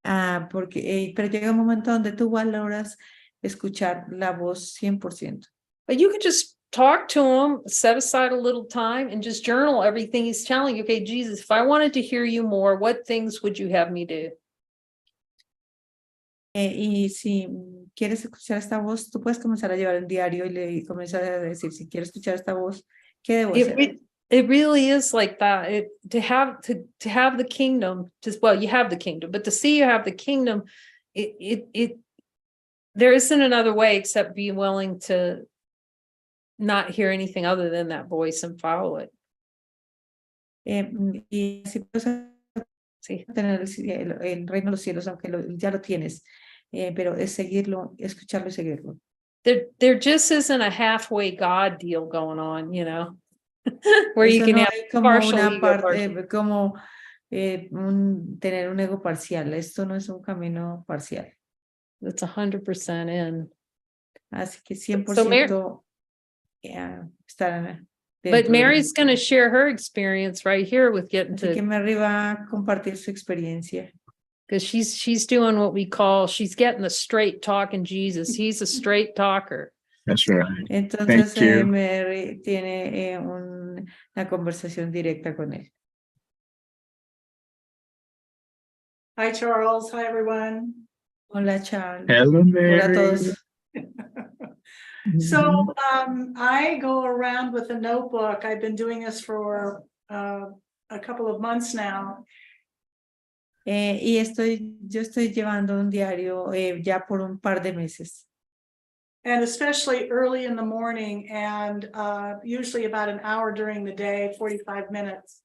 Pero llega un momento donde tú valoras escuchar la voz 100%. But you could just talk to him, set aside a little time, and just journal everything he's telling you. Okay, Jesus, if I wanted to hear you more, what things would you have me do? Y si quieres escuchar esta voz, tú puedes comenzar a llevar el diario y le comienzas a decir, si quiero escuchar esta voz, ¿qué debo hacer? It really is like that. To have the kingdom, you have the kingdom, but to see you have the kingdom, there isn't another way except be willing to not hear anything other than that voice and follow it. Y así puedes tener el reino de los cielos, aunque ya lo tienes, pero es seguirlo, escucharlo y seguirlo. There just isn't a halfway God deal going on, where you Eso can no have es como partial una ego, parte, como tener un ego parcial. Esto no es un camino parcial. That's 100% in. Así que 100% estar But dentro Mary's going to share her experience right here with getting Así que to, Mary va a compartir su experiencia. because she's doing what we call, she's getting the straight talking Jesus. He's a straight talker. That's right. Entonces Thank you. Mary tiene una conversación directa con él. Hi, Charles. Hi, everyone. Hola, Charles. Hello, Mary. Hola a todos. So I go around with a notebook. I've been doing this for a couple of months now. Y yo estoy llevando un diario ya por un par de meses. And especially early in the morning and usually about an hour during the day, 45 minutes.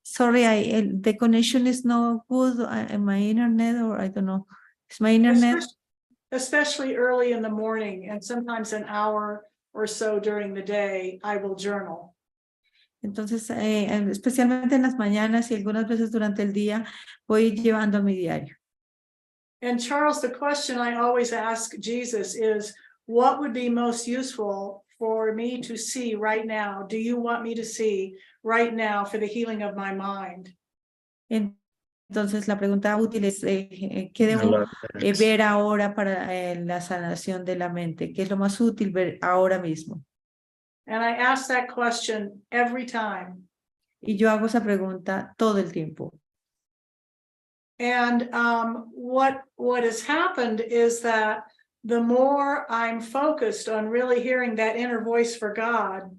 Sorry, the connection is not good in my internet, or I don't know. Is my internet? Especially early in the morning and sometimes an hour or so during the day, I will journal. Entonces, especialmente en las mañanas y algunas veces durante el día, voy llevando mi diario. And Charles, the question I always ask Jesus is, what would be most useful for me to see right now? Do you want me to see right now for the healing of my mind? Entonces, la pregunta útil es, ¿qué debo ver ahora para la sanación de la mente? ¿Qué es lo más útil ver ahora mismo? And I ask that question every time. Y yo hago esa pregunta todo el tiempo. And what has happened is that the more I'm focused on really hearing that inner voice for God,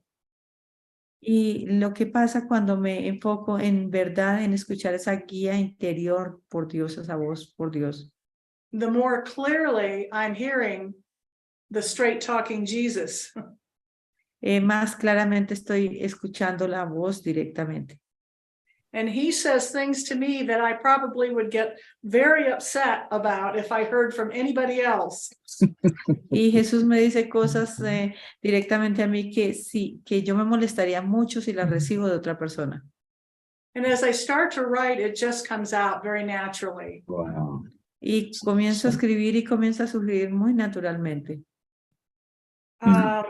Y lo que pasa cuando me enfoco en verdad en escuchar esa guía interior por Dios, esa voz por Dios, the more clearly I'm hearing the straight talking Jesus. más claramente estoy escuchando la voz directamente. And he says things to me that I probably would get very upset about if I heard from anybody else. Y Jesús me dice cosas directamente a mí que sí, que yo me molestaría mucho si las recibo de otra persona. And as I start to write, it just comes out very naturally. Wow. Y comienzo a escribir y comienza a surgir muy naturalmente. Um,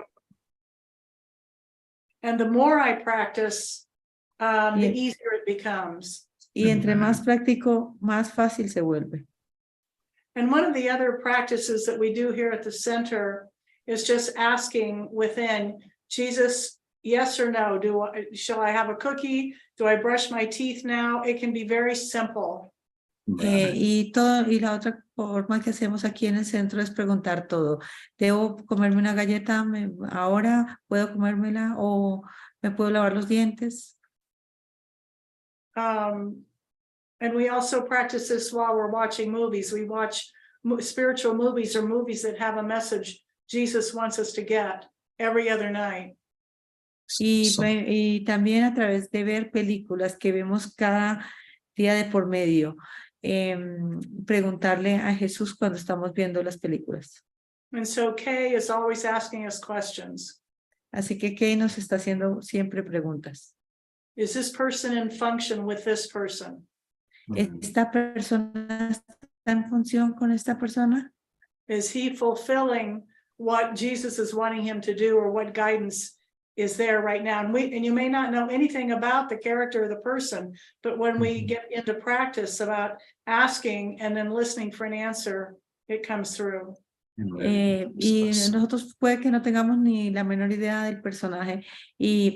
and the more I practice, the Yeah. easier it becomes. Y entre más practico, más fácil se vuelve. And one of the other practices that we do here at the center is just asking within, Jesus, yes or no? Shall I have a cookie? Do I brush my teeth now? It can be very simple. Y la otra forma que hacemos aquí en el centro es preguntar todo. ¿Debo comerme una galleta ahora? ¿Puedo comérmela? ¿O me puedo lavar los dientes? And we also practice this while we're watching movies. We watch spiritual movies or movies that have a message Jesus wants us to get every other night. Y también a través de ver películas que vemos cada día de por medio, preguntarle a Jesús cuando estamos viendo las películas. And so Kay is always asking us questions. Así que Kay nos está haciendo siempre preguntas. Is this person in function with this person? ¿Esta persona está en función con esta persona? Is he fulfilling what Jesus is wanting him to do, or what guidance is there right now? And you may not know anything about the character of the person, but when we get into practice about asking and then listening for an answer, it comes through. Y nosotros puede que no tengamos ni la menor idea del personaje,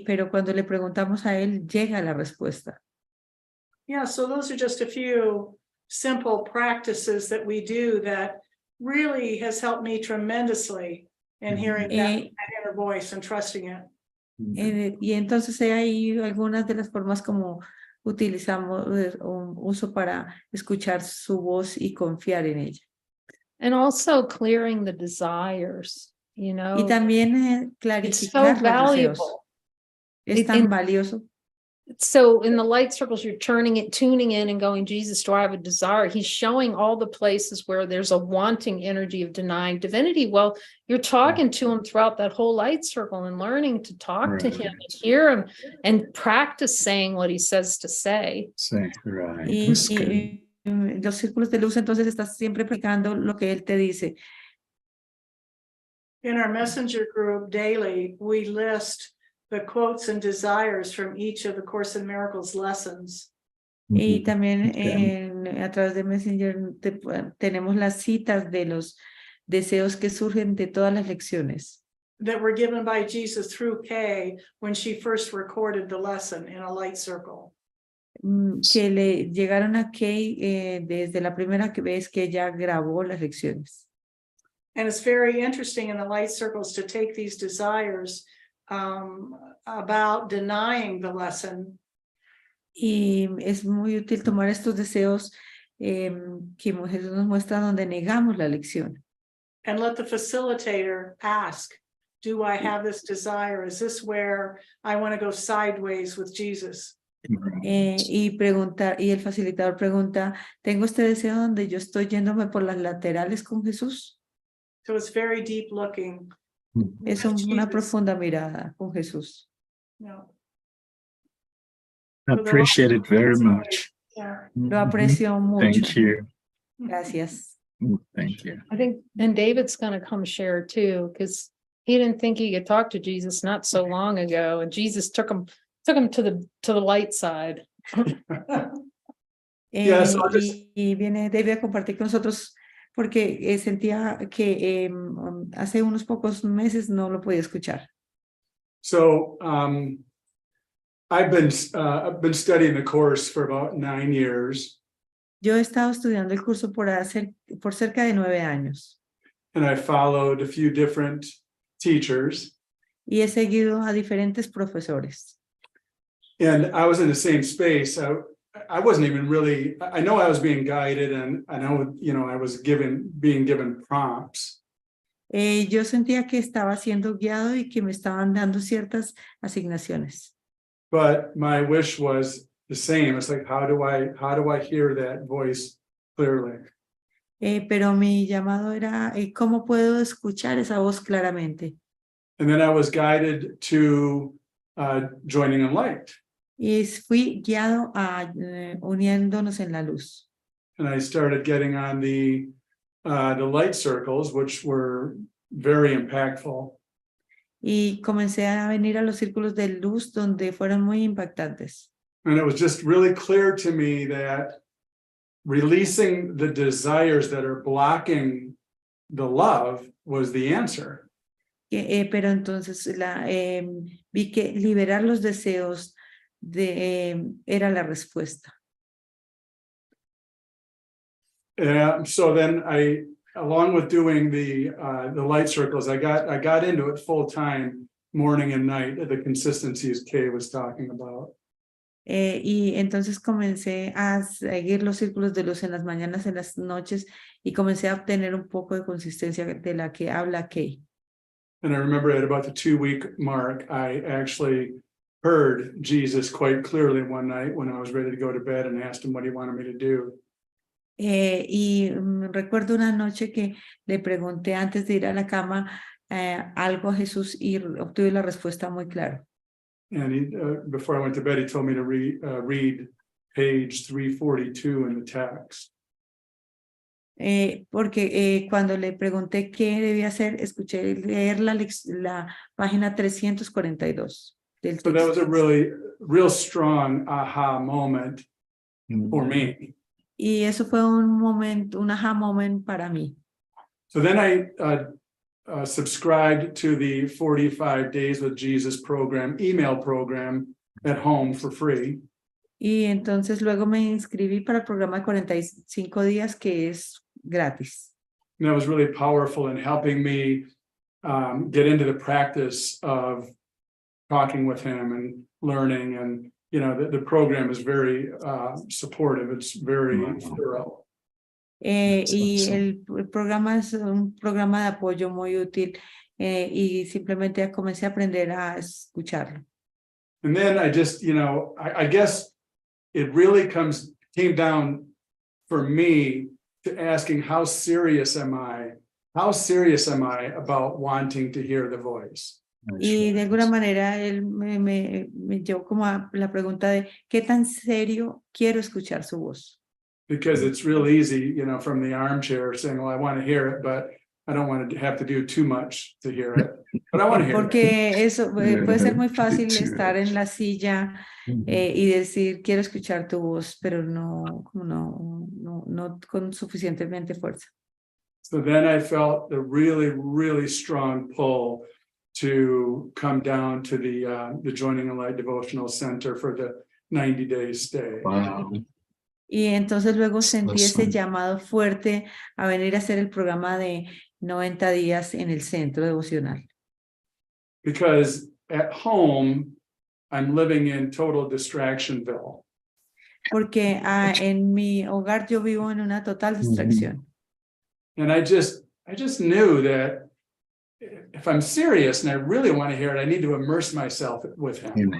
pero cuando le preguntamos a él, llega la respuesta. Yeah, so those are just a few simple practices that we do that really has helped me tremendously in hearing that inner voice and trusting it. Y entonces hay ahí algunas de las formas como utilizamos uso para escuchar su voz y confiar en ella. And also clearing the desires, you know. Y también It's so clarificar los deseos. valuable. Es tan valioso. So in the light circles, you're tuning in and going, Jesus, do I have a desire? He's showing all the places where there's a wanting energy of denying divinity. Well, you're talking to him throughout that whole light circle and learning to talk to him and hear him and practice saying what he says to say. Right. Y los círculos de luz, entonces estás siempre practicando lo que él te dice. In our messenger group daily, we list the quotes and desires from each of the Course in Miracles lessons. Y también a través de Messenger tenemos las citas de los deseos que surgen de todas las lecciones. That were given by Jesus through Kay when she first recorded the lesson in a light circle. Que le llegaron a Kay desde la primera vez que ella grabó las lecciones. And it's very interesting in the light circles to take these desires about denying the lesson. Y es muy útil tomar estos deseos que Jesús nos muestra donde negamos la lección. And let the facilitator ask, do I have this desire? Is this where I want to go sideways with Jesus? Y el facilitador pregunta, ¿tengo este deseo donde yo estoy yéndome por las laterales con Jesús? So it's very deep looking. Es una profunda mirada con Jesús. No. I appreciate it very much. Yeah. Lo aprecio mucho. Thank you. Gracias. Thank you. I think, and David's going to come share too, because he didn't think he could talk to Jesus not so long ago, and Jesus took him to the light side. Y viene David a compartir con nosotros porque sentía que hace unos pocos meses no lo podía escuchar. So I've been studying the course for about 9 years, Yo he estado estudiando el curso por cerca de 9 años and I followed a few different teachers, y he seguido a diferentes profesores. and I was in the same space. I wasn't even really, I know I was being guided, and I know, I was being given prompts, Yo sentía que estaba siendo guiado y que me estaban dando ciertas asignaciones. but my wish was the same. It's like, how do I hear that voice clearly? Pero mi llamado era, ¿cómo puedo escuchar esa voz claramente? And then I was guided to joining in light. Y fui guiado a uniéndonos en la luz. And I started getting on the light circles, which were very impactful. Y comencé a venir a los círculos de luz donde fueron muy impactantes. And it was just really clear to me that releasing the desires that are blocking the love was the answer. Pero entonces vi que liberar los deseos era la respuesta. So then along with doing the light circles, I got into it full time, morning and night, the consistencies Kay was talking about. Y entonces comencé a seguir los círculos de luz en las mañanas, en las noches, y comencé a obtener un poco de consistencia de la que habla Kay. And I remember at about the 2-week mark, I actually heard Jesus quite clearly one night when I was ready to go to bed and asked him what he wanted me to do. Recuerdo una noche que le pregunté antes de ir a la cama algo a Jesús y obtuve la respuesta muy clara. And before I went to bed, he told me to read page 342 in the text. Porque cuando le pregunté qué debía hacer, escuché leer la página 342 del texto. So that was a real strong aha moment for me. Y eso fue un aha moment para mí. So then I subscribed to the 45 Days with Jesus email program at home for free. Y entonces luego me inscribí para el programa de 45 días que es gratis. And that was really powerful in helping me get into the practice of talking with him and learning. And, the program is very supportive. It's very thorough. Y el programa es un programa de apoyo muy útil y simplemente comencé a aprender a escucharlo. And then I just, I guess it really came down for me to asking how serious am I about wanting to hear the voice? Y de alguna manera él me llevó como a la pregunta de ¿qué tan serio quiero escuchar su voz? Because it's real easy, from the armchair saying, well, I want to hear it, but I don't want to have to do too much to hear it. But I want to hear Porque eso puede ser muy fácil estar en la silla y decir quiero escuchar tu voz, pero no con suficientemente fuerza. So then I felt the really, really strong pull to come down to the Joining in Light Devotional Center for the 90-day stay. Wow. Y entonces luego sentí ese llamado fuerte a venir a hacer el programa de 90 días en el centro devocional. Because at home, I'm living in total distractionville. Porque en mi hogar yo vivo en una total distracción. And I just knew that if I'm serious and I really want to hear it, I need to immerse myself with him.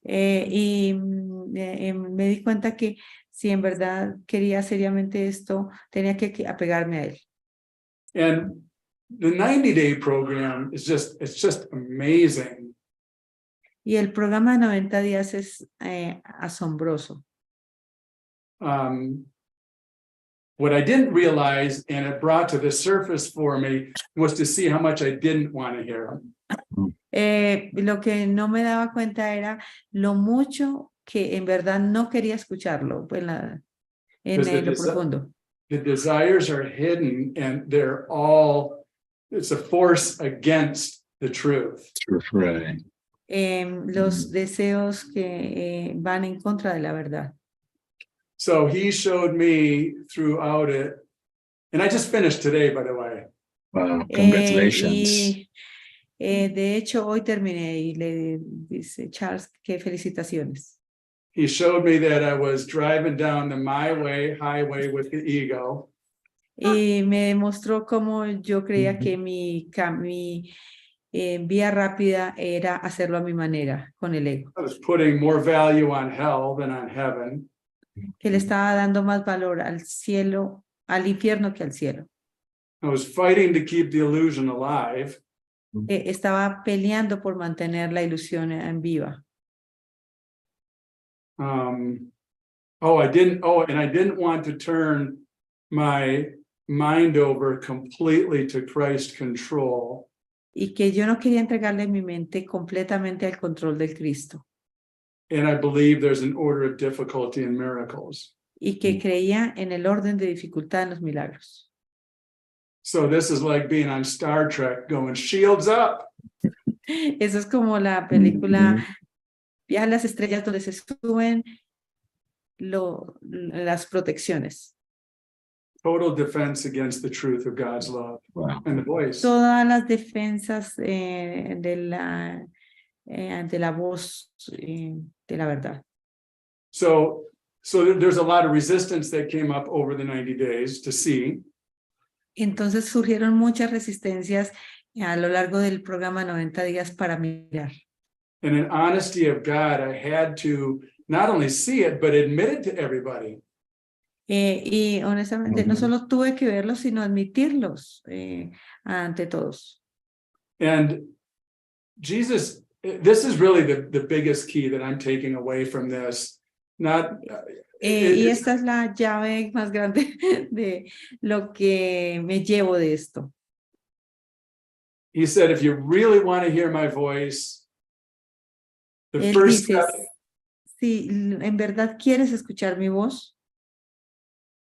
Y me di cuenta que si en verdad quería seriamente esto, tenía que apegarme a él. And the 90-day program it's just amazing. Y el programa de 90 días es asombroso. What I didn't realize, and it brought to the surface for me, was to see how much I didn't want to hear him. Lo que no me daba cuenta era lo mucho que en verdad no quería escucharlo en lo profundo. The desires are hidden, and it's a force against the truth. Right. los deseos que van en contra de la verdad. So he showed me throughout it, and I just finished today, by the way. Wow, congratulations. De hecho, hoy terminé y le dice Charles que felicitaciones. He showed me that I was driving down the my way highway with the ego. Y me demostró cómo yo creía que mi vía rápida era hacerlo a mi manera, con el ego. I was putting more value on hell than on heaven. Que le estaba dando más valor al cielo, al infierno que al cielo. I was fighting to keep the illusion alive. Estaba peleando por mantener la ilusión en viva. And I didn't want to turn my mind over completely to Christ control. Y que yo no quería entregarle mi mente completamente al control del Cristo. And I believe there's an order of difficulty in miracles. Y que creía en el orden de dificultad en los milagros. So this is like being on Star Trek going, shields up. Eso es como la película Viaje a las estrellas, donde se suben las protecciones. Total defense against the truth of God's love. Wow. And the voice. Todas las defensas de la voz de la verdad. So there's a lot of resistance that came up over the 90 days to see. Entonces surgieron muchas resistencias a lo largo del programa 90 días para mirar. And in honesty of God, I had to not only see it, but admit it to everybody. Y honestamente, no solo tuve que verlos, sino admitirlos ante todos. And Jesus, this is really the biggest key that I'm taking away from this. Y esta es la llave más grande de lo que me llevo de esto. He said, if you really want to hear my voice, the Él first dice, step, si en verdad quieres escuchar mi voz,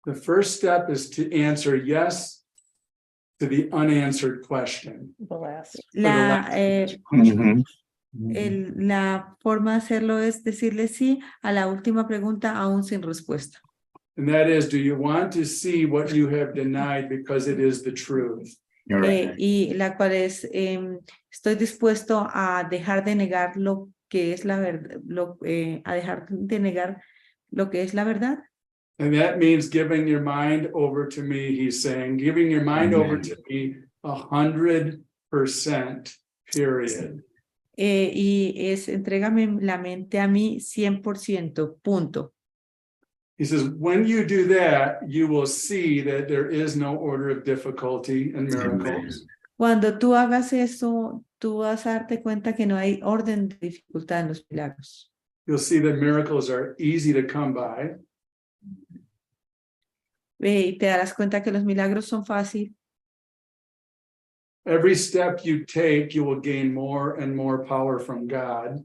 the first step is to answer yes to the unanswered question. la forma de hacerlo es decirle sí a la última pregunta aún sin respuesta. And that is, do you want to see what you have denied because it is the truth? Y la cual es, estoy dispuesto a dejar de negar lo que es la verdad, a dejar de negar lo que es la verdad. And that means giving your mind over to me, he's saying, giving your mind over to me 100%, period. Y es, entrégame la mente a mí 100%, punto. He says, when you do that, you will see that there is no order of difficulty in miracles. Cuando tú hagas eso, tú vas a darte cuenta que no hay orden de dificultad en los milagros. You'll see that miracles are easy to come by. Y te darás cuenta que los milagros son fáciles. Every step you take, you will gain more and more power from God.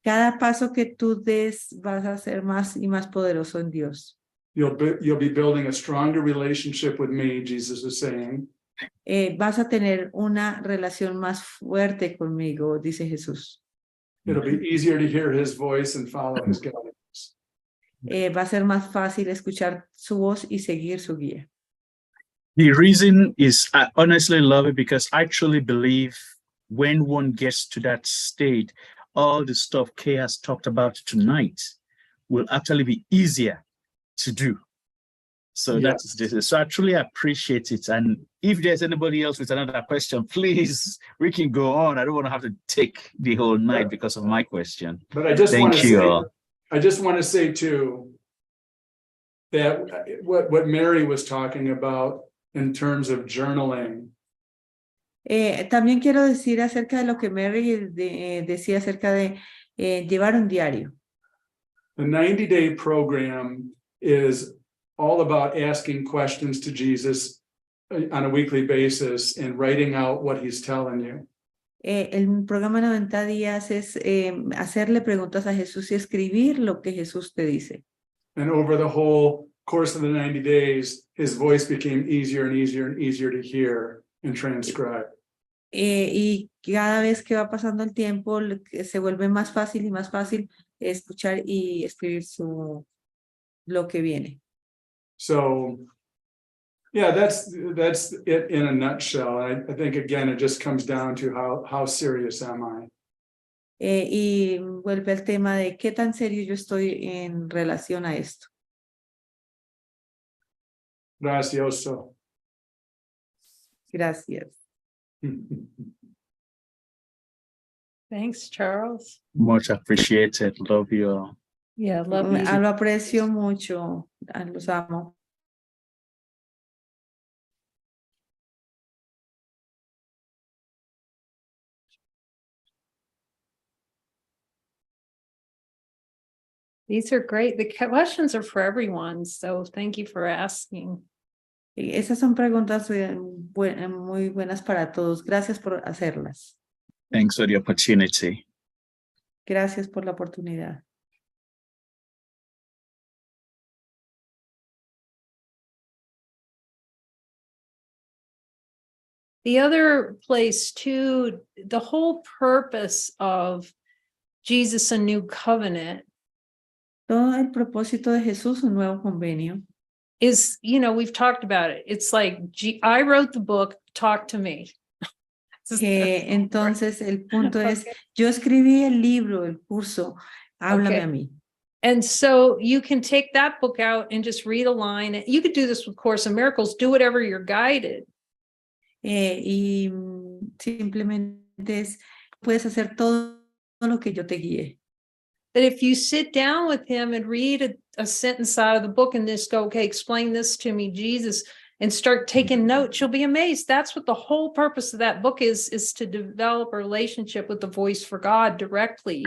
Cada paso que tú des, vas a ser más y más poderoso en Dios. You'll be building a stronger relationship with me, Jesus is saying. Vas a tener una relación más fuerte conmigo, dice Jesús. It'll be easier to hear his voice and follow his guidance. Va a ser más fácil escuchar su voz y seguir su guía. The reason is I honestly love it because I truly believe when one gets to that state, all the stuff Kay has talked about tonight will actually be easier to do. So that's this. So I truly appreciate it. And if there's anybody else with another question, please, we can go on. I don't want to have to take the whole night because of my question. But I just Thank want to you say, all. I just want to say too, that what Mary was talking about in terms of journaling. También quiero decir acerca de lo que Mary decía acerca de llevar un diario. The 90-day program is all about asking questions to Jesus on a weekly basis and writing out what he's telling you. El programa 90 días es hacerle preguntas a Jesús y escribir lo que Jesús te dice. And over the whole course of the 90 days, his voice became easier and easier and easier to hear and transcribe. Y cada vez que va pasando el tiempo, se vuelve más fácil y más fácil escuchar y escribir lo que viene. So, yeah, that's it in a nutshell. I think again, it just comes down to how serious am I? Y vuelve al tema de qué tan serio yo estoy en relación a esto. Gracioso. Gracias. Thanks, Charles. Much appreciated. Love you all. Yeah, love you. Lo aprecio mucho, los amo. These are great. The questions are for everyone, so thank you for asking. Esas son preguntas muy buenas para todos. Gracias por hacerlas. Thanks for the opportunity. Gracias por la oportunidad. The other place too, the whole purpose of Jesus, a new covenant, Todo el propósito de Jesús, un nuevo convenio. is, we've talked about it. It's like, I wrote the book, talk to me. Entonces, el punto es, Okay. yo escribí el libro, el curso, háblame Okay. a mí. And so you can take that book out and just read a line. You could do this with Course in Miracles, do whatever you're guided. Y simplemente puedes hacer todo lo que yo te guíe. But if you sit down with him and read a sentence out of the book and just go, okay, explain this to me, Jesus, and start taking notes, you'll be amazed. That's what the whole purpose of that book is to develop a relationship with the voice for God directly.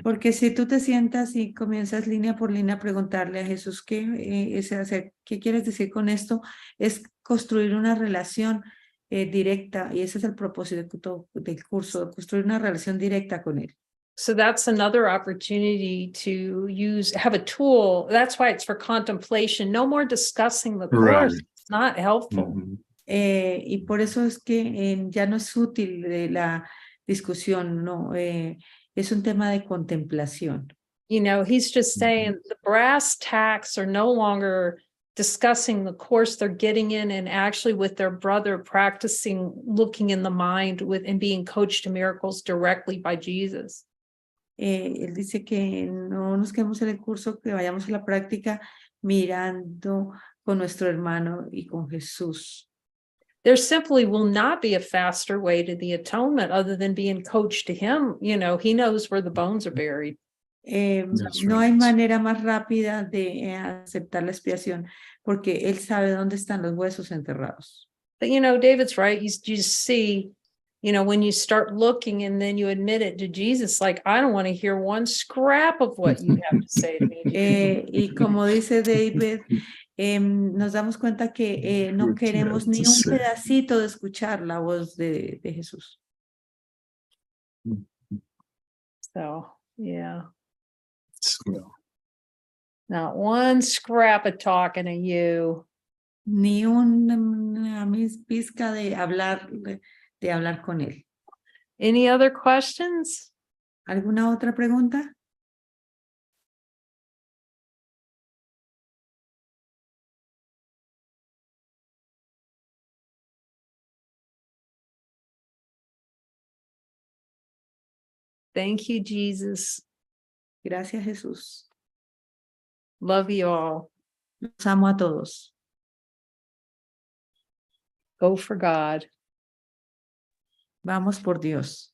Porque si tú te sientas y comienzas línea por línea a preguntarle a Jesús qué quieres decir con esto, es construir una relación directa, y ese es el propósito del curso, construir una relación directa con él. So that's another opportunity to have a tool. That's why it's for contemplation. No more discussing the course. Right. It's not helpful. Mhm. Y por eso es que ya no es útil la discusión, no, es un tema de contemplación. He's just saying the brass tacks are no longer discussing the course. They're getting in and actually with their brother practicing looking in the mind and being coached to miracles directly by Jesus. Él dice que no nos quedemos en el curso, que vayamos a la práctica mirando con nuestro hermano y con Jesús. There simply will not be a faster way to the atonement other than being coached to him. He knows where the bones are buried. No hay manera más rápida de aceptar la expiación, porque él sabe dónde están los huesos enterrados. But David's right. You just see, when you start looking and then you admit it to Jesus, like, I don't want to hear one scrap of what you have to say to me. Y como dice David, nos damos cuenta que no queremos ni un pedacito de escuchar la voz de Jesús. So, yeah. So, Not one scrap of talking to you. Ni una pizca de hablar con él. Any other questions? ¿Alguna otra pregunta? Thank you, Jesus. Gracias, Jesús. Love you all. Los amo a todos. Go for God. Vamos por Dios.